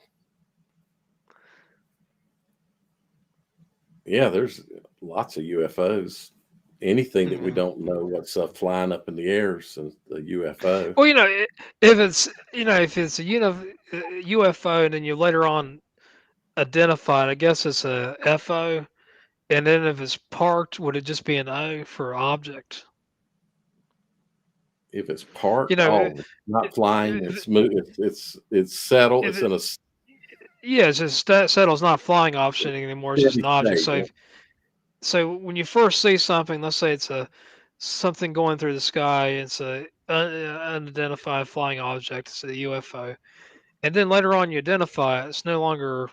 yeah, there's lots of UFOs. Anything that we yeah. don't know what's flying up in the air is a UFO. Well, if it's if it's a UFO and then you later on identify it, I guess it's a FO. And then if it's parked, would it just be an O for object? If it's You parked, know, oh, not flying. if, It's moved. It's settled. if It's in it, a yeah, it's just settle's not a flying option anymore. It's just steady an object. state. So so when you first see something, let's say it's a something going through the sky, it's a unidentified flying object, it's a UFO, and then later on you identify it, it's no longer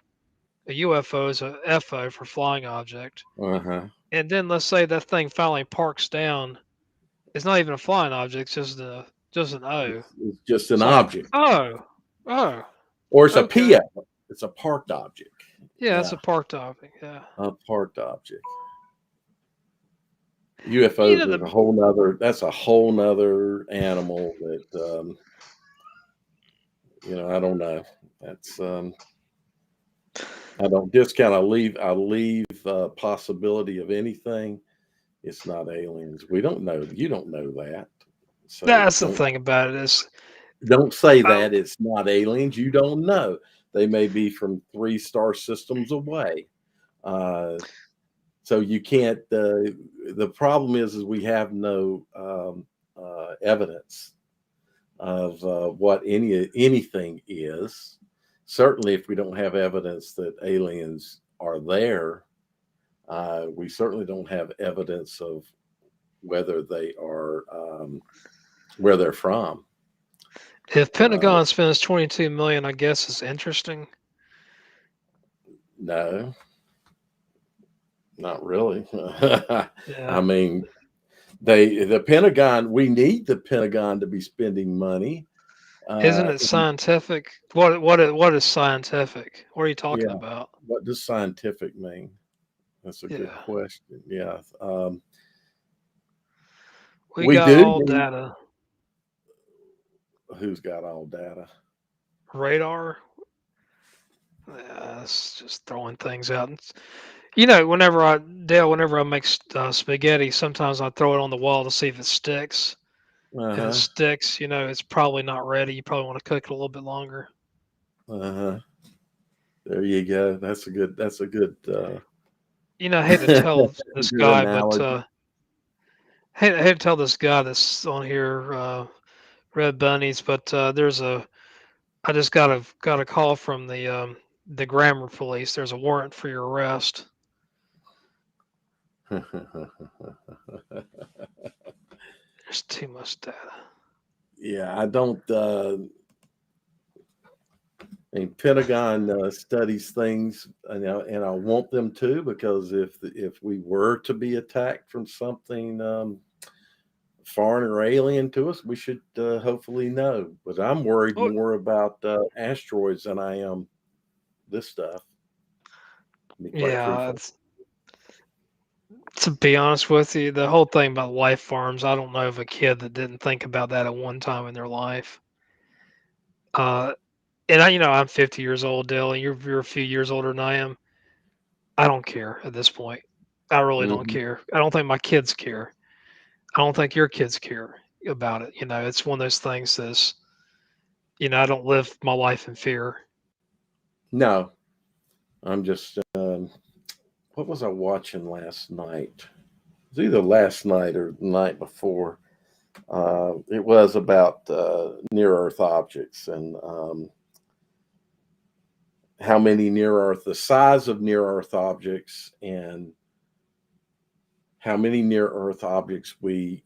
a UFO, it's a FO for flying object, Uh huh. and then let's say that thing finally parks down, it's not even a flying object, it's just an O. It's just an It's like, object, oh, or it's a okay, PO. It's a parked object. yeah, it's Yeah, a parked object, yeah. a parked object. You UFOs know is the a whole nother. That's a whole nother animal that I don't know. That's I don't discount. I leave possibility of anything. It's not aliens. We don't know. You don't know that. So that's the don't thing about it is, don't say uh, that it's not aliens. You don't know. They may be from 3 star systems away. Uh, so you can't. The problem is we have no evidence of what anything is. Certainly, if we don't have evidence that aliens are there, we certainly don't have evidence of whether they are where they're from. if Uh, Pentagon spends 22 million, I guess is interesting. no, not really. I Yeah. mean, the Pentagon. We need the Pentagon to be spending money. Isn't it And scientific? What is scientific? What are you talking yeah, about? what does scientific mean? That's a good Yeah. question. Yeah, We we got do all need data. Who's got all data? Radar. It's just throwing things out. Whenever I make spaghetti, sometimes I throw it on the wall to see if it sticks. Uh If it huh. sticks, it's probably not ready. You probably want to cook it a little bit longer. Uh huh. There you go. That's a good. That's a good. I hate to tell this Good guy, but analogy. I hate to tell this guy that's on here, Red Bunnies, but I just got a call from the grammar police. There's a warrant for your arrest. There's too much data. Yeah, I don't. I mean, Pentagon studies things, and I want them to, because if we were to be attacked from something foreign or alien to us, we should hopefully know. But I'm worried Well, more about asteroids than I am this stuff. To be quite yeah, truthful. to be honest with you, the whole thing about life farms, I don't know of a kid that didn't think about that at one time in their life. Uh, and I'm 50 years old, Dale, and you're a few years older than I am. I don't care at this point. I really don't Hmm. care. I don't think my kids care. I don't think your kids care about it. It's one of those things that's, I don't live my life in fear. No, I'm just. What was I watching last night? It was either last night or the night before. It was about near Earth objects and how many near Earth, the size of near Earth objects, and how many near Earth objects we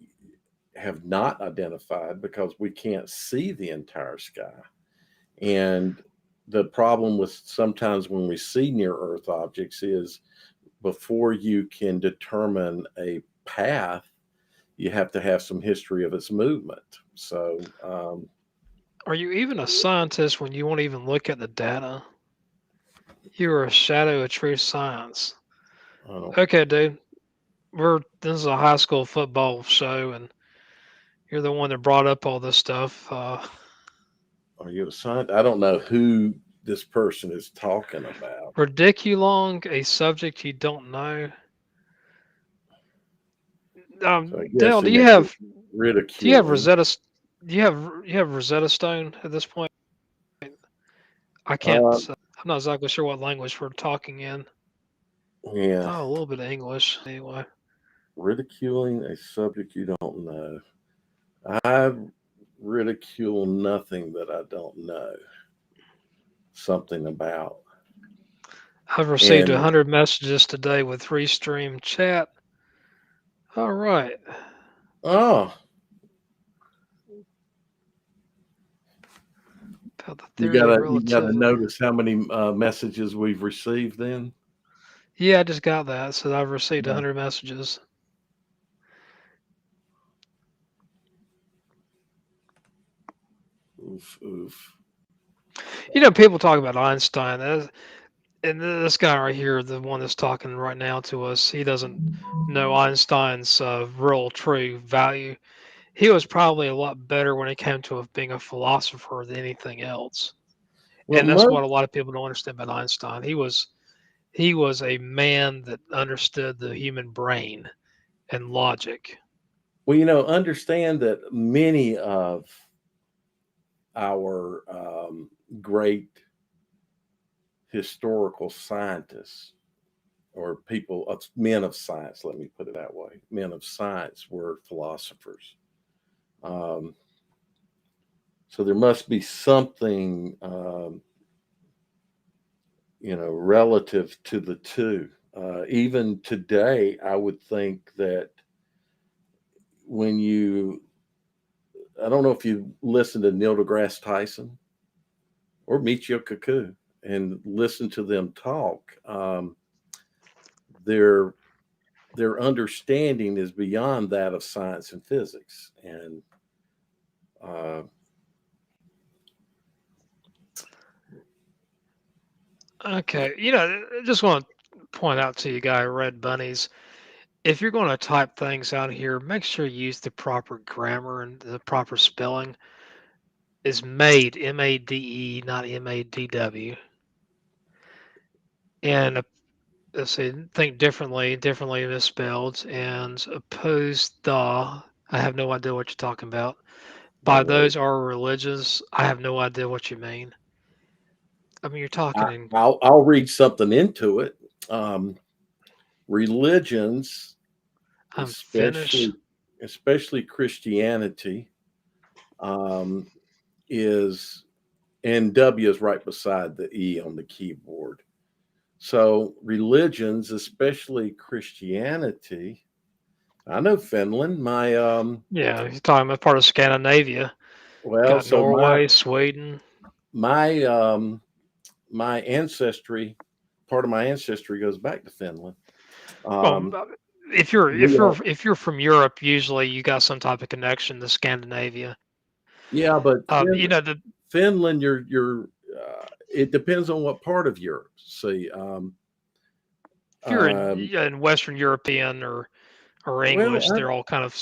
have not identified because we can't see the entire sky. And the problem with sometimes when we see near Earth objects is before you can determine a path, you have to have some history of its movement. So, Are you even a scientist when you won't even look at the data? You are a shadow of true science. I don't. Okay, dude. This is a high school football show, and you're the one that brought up all this stuff. Are you a scientist? I don't know who this person is talking about. Ridiculong, a subject you don't know. So I Dale, guess in it, do you have ridiculing. Rosetta? Do you have Rosetta Stone at this point? I can't. Uh, I'm not exactly sure what language we're talking in. yeah, Oh, a little bit of English anyway. ridiculing a subject you don't know. I ridicule nothing that I don't know something about. I've received And 100 messages today with Restream chat. All right. oh, About the you theory of gotta relativity. notice how many messages we've received. Then, Yeah, I just got that. So I've received yeah. 100 messages. Oof, oof. People talk about Einstein, and this guy right here, the one that's talking right now to us, he doesn't know Einstein's real true value. He was probably a lot better when it came to being a philosopher than anything else. Well, And that's most what a lot of people don't understand about Einstein. He was a man that understood the human brain and logic. well, understand that many of our great historical scientists or people, men of science, let me put it that way, men of science were philosophers. Um, so there must be something, relative to the two. Even today, I would think that when I don't know if you listen to Neil deGrasse Tyson or Michio Kaku and listen to them talk, their their understanding is beyond that of science and physics. And uh, Okay, I just want to point out to you, guy, Red Bunnies. If you're going to type things out here, make sure you use the proper grammar and the proper spelling. is made, Made, not Madw. And let's see, think differently misspelled, and opposed the. I have no idea what you're talking about. By Well, those are religions. I have no idea what you mean. I mean, you're talking in. I'll read something into it. Um, Religions, I'm Finnish. especially Christianity, um, is and W is right beside the E on the keyboard. So religions, especially Christianity. I know Finland. My Yeah, you're talking about part of Scandinavia. well, Got so Norway, Sweden. my my ancestry, part of my ancestry goes back to Finland. Well, Um, if we are, you're from Europe, usually you got some type of connection to Scandinavia. yeah, but You know, the Finland, it depends on what part of Europe. See, if you're um, in Western European or well, English, they're all kind of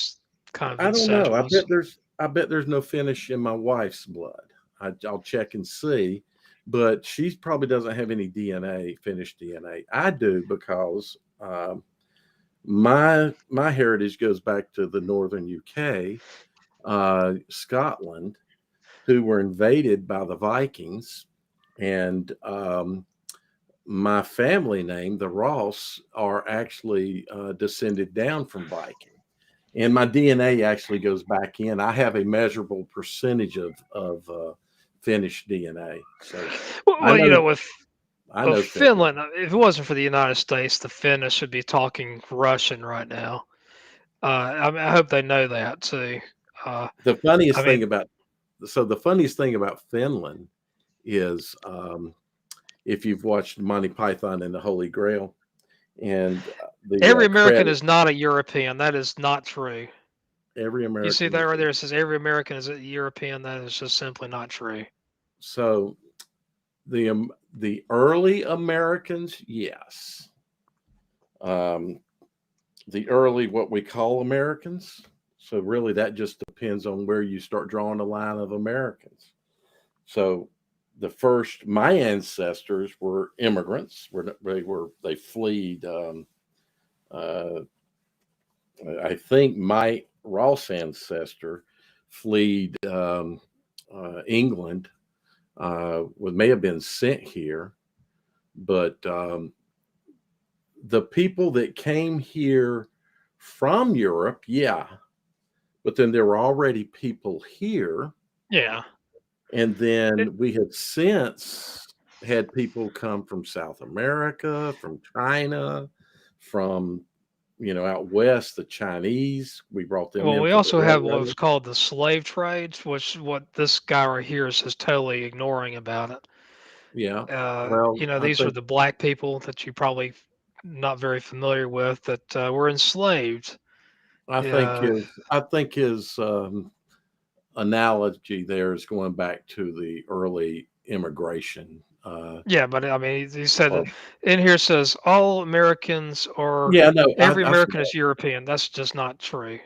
I don't know. incestuous. I bet there's no Finnish in my wife's blood. I'll check and see, but she probably doesn't have any DNA, Finnish DNA. I do because my heritage goes back to the northern UK, Scotland, who were invaded by the Vikings, and my family name, the Ross, are actually descended down from Viking. And my DNA actually goes back in. I have a measurable percentage of Finnish DNA, so I Well, you know know, I with know Finland. Finland, if it wasn't for the United States, the Finnish should be talking Russian right now. I mean, I hope they know that too. Uh, The I funniest mean, thing about the funniest thing about Finland is if you've watched Monty Python and the Holy Grail and the every American credit, is not a European. That is not true. every You see American that is right there? It says every American is a European. That is just simply not true. so the early Americans, yes. Um, the early what we call Americans. So really, that just depends on where you start drawing the line of Americans. So my ancestors were immigrants. They fled. Uh, I think my Ross ancestor fled England. May have been sent here, but the people that came here from Europe, yeah, but then there were already people here. Yeah. And It, then we have since had people come from South America, from China, from, out west, the Chinese. We brought them well, in we for the also have what's railroad. called the slave trade, which what this guy right here is just totally ignoring about it. Yeah. Well, You know, these are the black people that you probably not very familiar with that were enslaved. Uh, I think his analogy there is going back to the early immigration. yeah, but I mean, he said Or that in here says all Americans or yeah, no, every I American forgot. is European. That's just not true.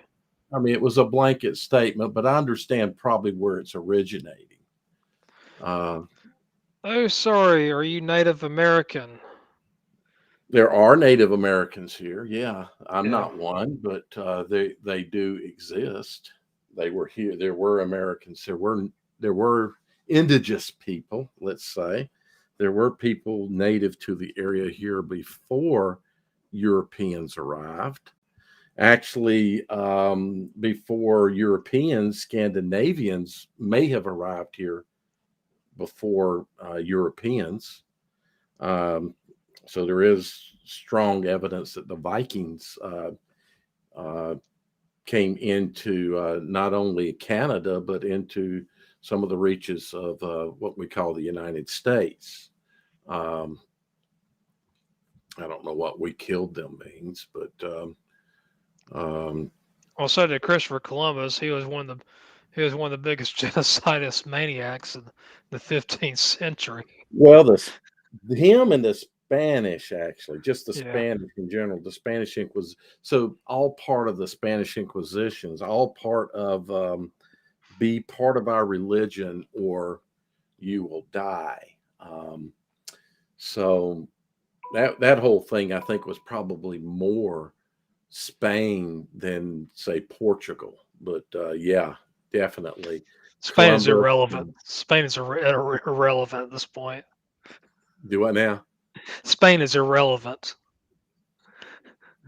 I mean, it was a blanket statement, but I understand probably where it's originating. Uh, Oh, sorry. Are you Native American? there are Native Americans here. Yeah, I'm Yeah. not one, but they do exist. They were here. There were Americans. There were indigenous people. Let's say there were people native to the area here before Europeans arrived. Actually, before Europeans, Scandinavians may have arrived here before Europeans. Um, so there is strong evidence that the Vikings uh, came into not only Canada but into some of the reaches of what we call the United States. Um, I don't know what "we killed them" means, but um, Well, so did Christopher Columbus. He was one of the biggest genocidist maniacs in the 15th century. well, him and the Spanish, actually, just the Yeah. Spanish in general, the Spanish Inquisition. So all part of the Spanish Inquisitions, all part of be part of our religion or you will die. Um, so that whole thing, I think, was probably more Spain than say Portugal. But yeah, definitely Spain is Columbus. irrelevant. And Spain is irrelevant at this point. do what now? Spain is irrelevant.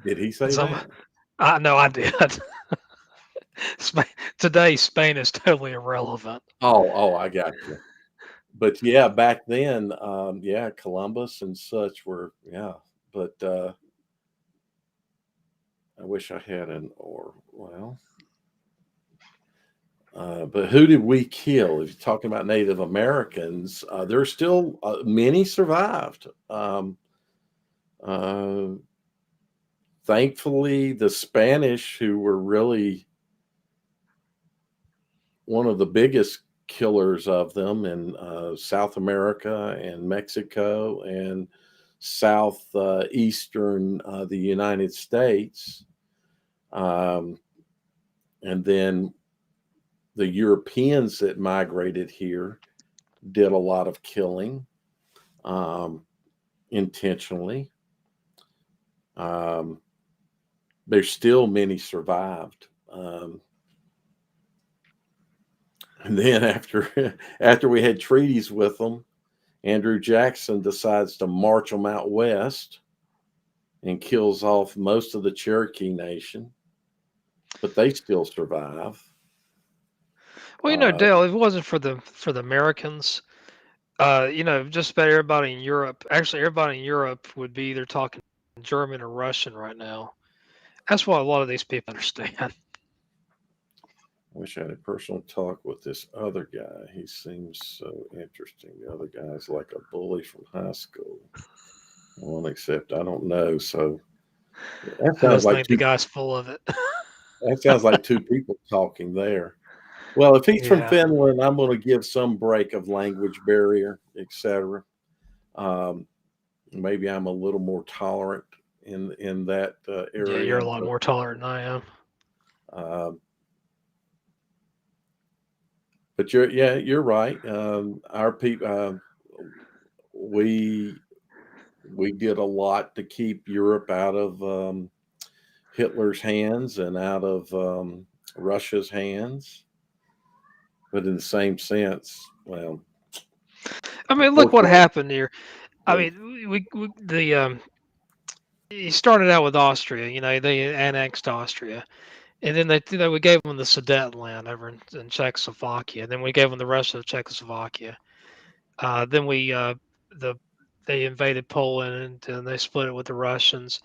Did he say Some, that? I know I did. Spain, today, Spain is totally irrelevant. Oh, I got you. But yeah, back then, yeah, Columbus and such were, yeah. But I wish I had an or. Well, but who did we kill? If you're talking about Native Americans, there's still many survived. Uh, Thankfully, the Spanish, who were really one of the biggest killers of them in South America and Mexico and southeastern the United States, um, and then the Europeans that migrated here did a lot of killing um, intentionally. Um, there's still many survived. And then after we had treaties with them, Andrew Jackson decides to march them out west and kills off most of the Cherokee Nation, but they still survive. Well, Uh, Dale, if it wasn't for the Americans, just about everybody in Europe. Actually, everybody in Europe would be either talking German or Russian right now. That's what a lot of these people understand. I wish I had a personal talk with this other guy. He seems so interesting. The other guy's like a bully from high school. Well, except I don't know. So that I sounds just like think the two. guy's full of it. That sounds like two people talking there. Well, if he's from Yeah, Finland, I'm going to give some break of language barrier, etc. Um, Maybe I'm a little more tolerant in that yeah, you're area, a lot more tolerant than I am. uh, but you're right. Our people, we we did a lot to keep Europe out of Hitler's hands and out of Russia's hands. But in the same sense, well, I mean, look what unfortunately, happened here. I mean, we the he started out with Austria. They annexed Austria, and then we gave them the Sudetenland over in Czechoslovakia. Then we gave them the rest of Czechoslovakia. Then the they invaded Poland and they split it with the Russians.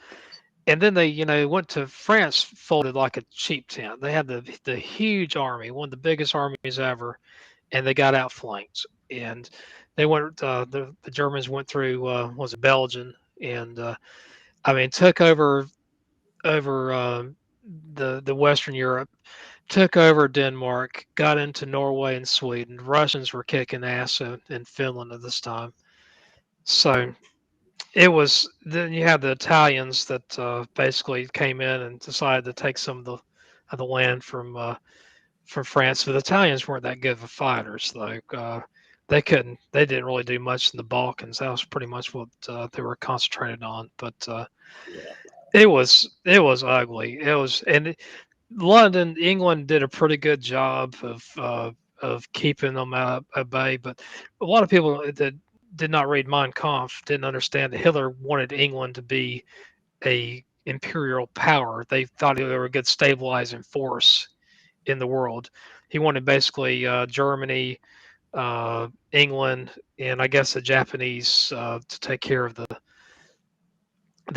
And then they, went to France, folded like a cheap tent. They had the huge army, one of the biggest armies ever, and they got outflanked. And they went. The Germans went through was it Belgium, and I mean took over the Western Europe, took over Denmark, got into Norway and Sweden. Russians were kicking ass in Finland at this time. So it was then you had the Italians that basically came in and decided to take some of the land from France. But the Italians weren't that good of fighters, though. They didn't really do much in the Balkans. That was pretty much what they were concentrated on. But yeah, it was ugly. It was and London, England did a pretty good job of keeping them at bay. But a lot of people that did not read Mein Kampf didn't understand that Hitler wanted England to be a imperial power. They thought they were a good stabilizing force in the world. He wanted basically Germany, England, and I guess the Japanese to take care of the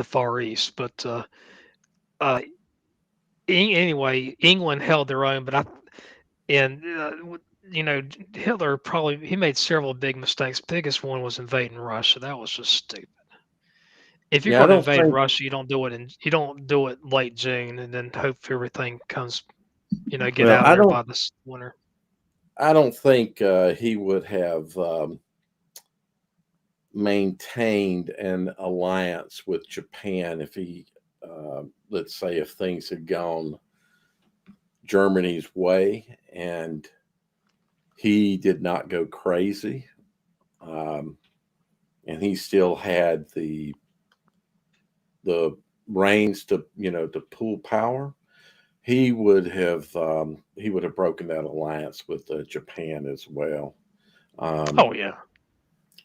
Far East. But uh, anyway, England held their own. But and Hitler probably he made several big mistakes. Biggest one was invading Russia. That was just stupid. If you're yeah. I going to don't invade think. Russia, you don't do it late June and then hope everything comes get Well, out of there by this winter. I don't think he would have maintained an alliance with Japan if he, let's say, if things had gone Germany's way, and he did not go crazy, and he still had the reins to to pull power. He would have broken that alliance with Japan as well. Um, Oh yeah,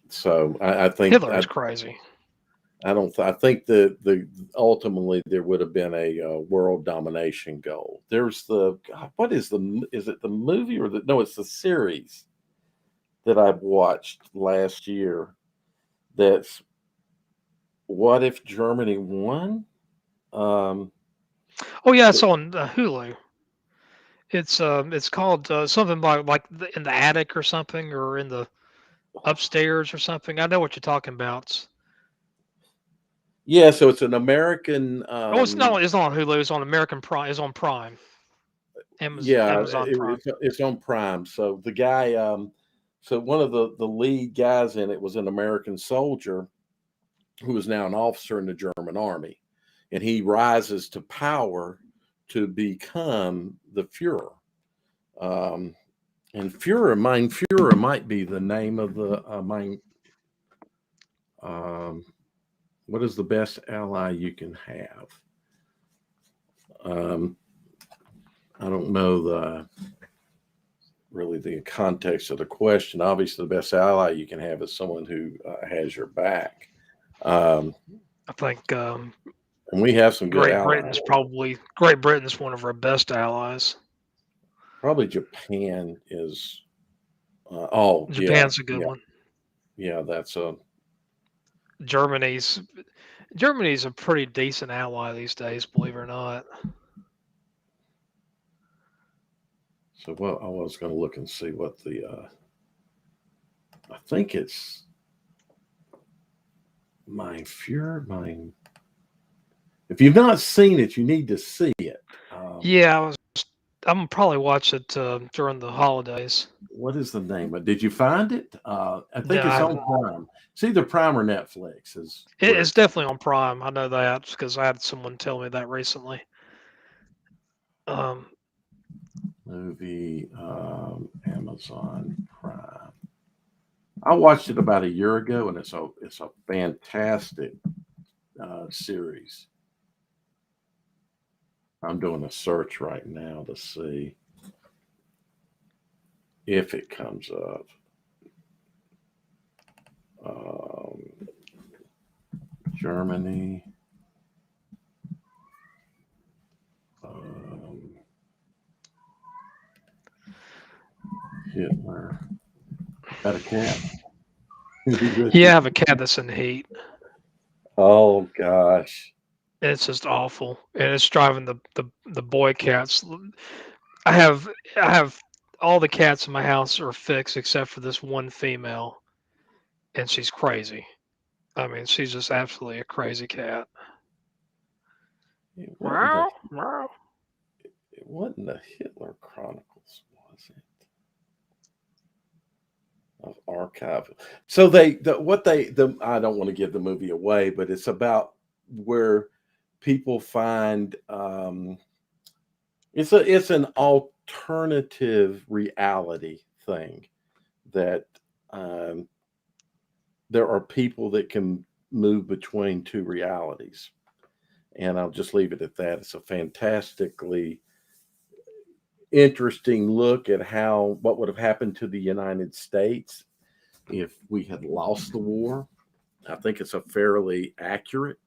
so I think Hitler is crazy. I don't. I think the ultimately there would have been a world domination goal. There's the God, what is it the movie or the no? It's the series that I watched last year. That's what if Germany won? Um, Oh yeah, it's on Hulu. It's called something in the attic or something, or in the upstairs or something. I know what you're talking about. yeah, so it's an American. Oh, it's not on Hulu. It's on American Prime. It's on Prime. Yeah, Amazon Prime. it's on Prime. So the guy, so one of the lead guys in it was an American soldier who is now an officer in the German army, and he rises to power to become the Führer. Um, and Führer might be the name of the Um, what is the best ally you can have? Um, I don't know really the context of the question. Obviously, the best ally you can have is someone who has your back. Um, I think and we have some good allies. Great Britain's one of our best allies. Probably Japan is. Oh yeah, Japan's a good yeah, one. yeah. That's a. Germany's Germany's a pretty decent ally these days, believe it or not. So what I was going to look and see what the. I think it's Mein Führer. Mein. If you've not seen it, you need to see it. Yeah, I'm gonna probably watch it during the holidays. What is the name? Did you find it? I No, think I it's haven't. on Prime. It's either Prime or Netflix is where It's it's definitely on Prime. I know that because I had someone tell me that recently. Um, movie Amazon Prime. I watched it about a year ago, and it's a fantastic series. I'm doing a search right now to see if it comes up. Um, Germany. Um, Hitler. Got a cat. yeah, I have a cat that's in the heat. Oh gosh. It's just awful, and it's driving the boy cats. I have I have all the cats in my house are fixed except for this one female, and she's crazy. I mean, she's just absolutely a crazy cat. It wasn't the Meow, meow. it wasn't the Hitler Chronicles, was it? Of archive. So I don't want to give the movie away, but it's about where people find it's an alternative reality thing that um, there are people that can move between two realities, and I'll just leave it at that. It's a fantastically interesting look at how what would have happened to the United States if we had lost the war. I think it's a fairly accurate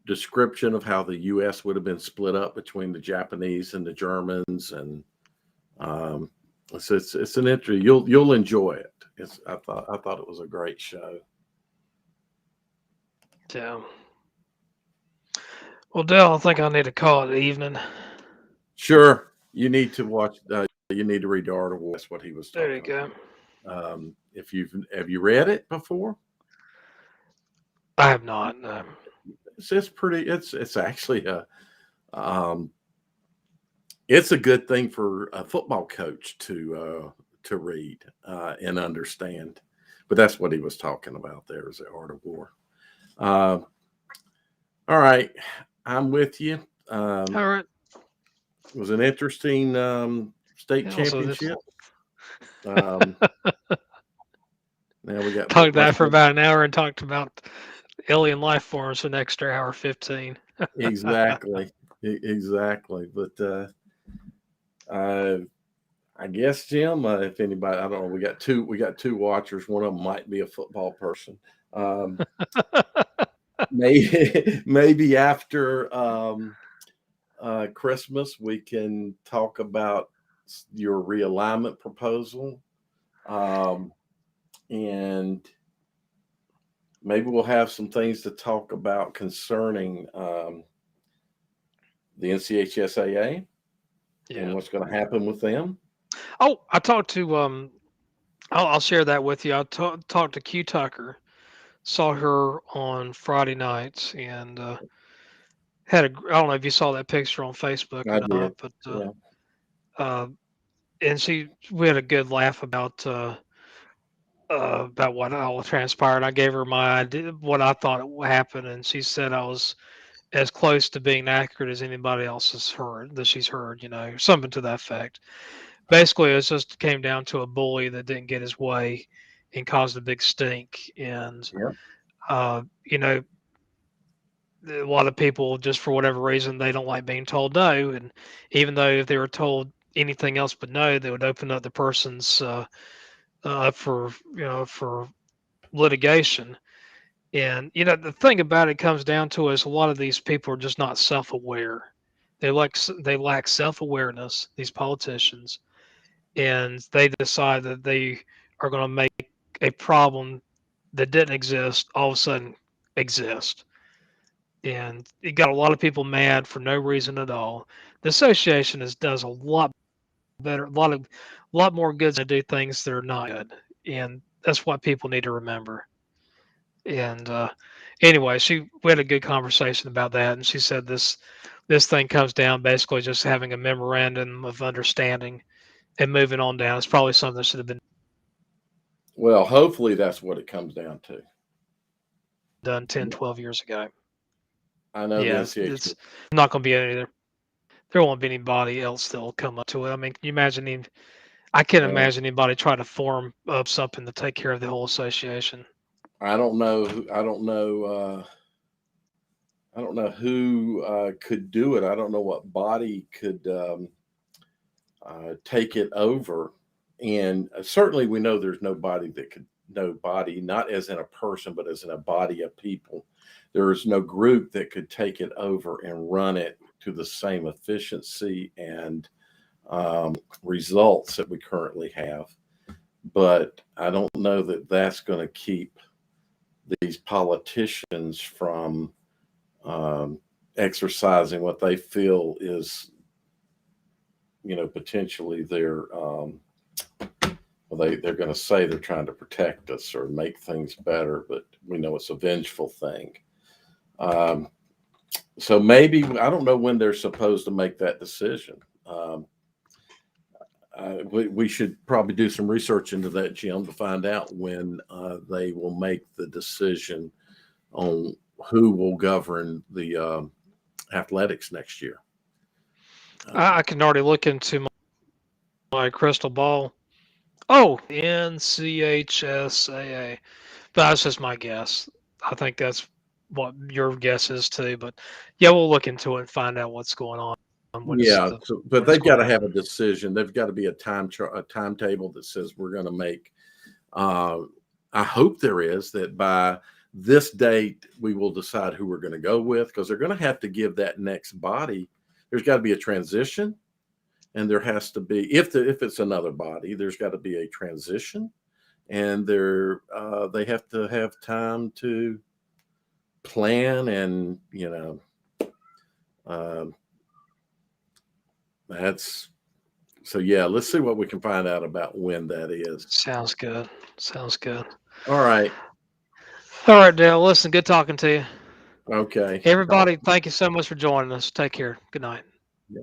description of how the U.S. would have been split up between the Japanese and the Germans, and um, it's an entry you'll enjoy it. I thought it was a great show. Yeah. Well, Dell, I think I need to call it evening. Sure, you need to watch. You need to read the Art of War. That's what he was There you talking go. about. If you've have you read it before? I have not. No. It's pretty. It's actually um, it's a good thing for a football coach to read and understand. But that's what he was talking about. There is the Art of War. Uh, all right, I'm with you. Um, All right. was an interesting state Yeah, so this championship. Um, now we got talked like that for about an hour and talked about alien life forms for an extra hour 15. exactly, exactly. But uh, I guess Jim, if anybody, I don't know, we got two watchers. One of them might be a football person. Um, maybe after Christmas we can talk about your realignment proposal, um, and maybe we'll have some things to talk about concerning the NCHSAA and Yeah. what's going to happen with them. Oh, I talked to I'll share that with you. I talked to Q Tucker. Saw her on Friday nights and I don't know if you saw that picture on Facebook or I not, did. but Yeah. uh, and we had a good laugh about what all transpired. I gave her my idea, what I thought it would happen, and she said I was as close to being accurate as anybody else has heard that she's heard, something to that effect. Basically, it just came down to a bully that didn't get his way and caused a big stink, and Yeah. uh, you know, a lot of people just for whatever reason they don't like being told no, and even though if they were told anything else but no, they would open up the person's up for for litigation. And the thing about it comes down to is a lot of these people are just not self-aware. They lack self-awareness. These politicians, and they decide that they are going to make a problem that didn't exist all of a sudden exist, and it got a lot of people mad for no reason at all. The association does a lot better, a lot more good than do things that are not good, and that's what people need to remember. And anyway, we had a good conversation about that, and she said this thing comes down basically just having a memorandum of understanding and moving on down. It's probably something that should have been Well, hopefully that's what it comes down to. done 10, 12 years ago. I know the Yeah, NCHS. it's not going to be any. There won't be anybody else that'll come up to it. I mean, can you imagine I can't Well, imagine anybody trying to form up something to take care of the whole association. I don't know. I don't know. I don't know who could do it. I don't know what body could take it over. And certainly, we know there's nobody that could. Nobody, not as in a person, but as in a body of people. There is no group that could take it over and run it to the same efficiency and results that we currently have. But I don't know that that's going to keep these politicians from exercising what they feel is, potentially their, well, they're going to say they're trying to protect us or make things better, but we know it's a vengeful thing. Um, so maybe, I don't know when they're supposed to make that decision. We should probably do some research into that, Jim, to find out when they will make the decision on who will govern the athletics next year. I can already look into my crystal ball. Oh, NCHSAA. But that's just my guess. I think that's what your guess is too. But yeah, we'll look into it and find out what's going on Yeah, but when it's they've going got to to have a happen. decision. They've got to be a timetable that says we're going to make. Uh, I hope there is that by this date we will decide who we're going to go with, because they're going to have to give that next body. There's got to be a transition, and there has to be, if it's another body, there's got to be a transition, and they have to have time to plan, and um, that's so. Yeah, let's see what we can find out about when that is. Sounds good. Sounds good. All right. All right, Dale. Listen, good talking to you. Okay. Talk. Everybody, thank you so much for joining us. Take care. Good night. Yeah.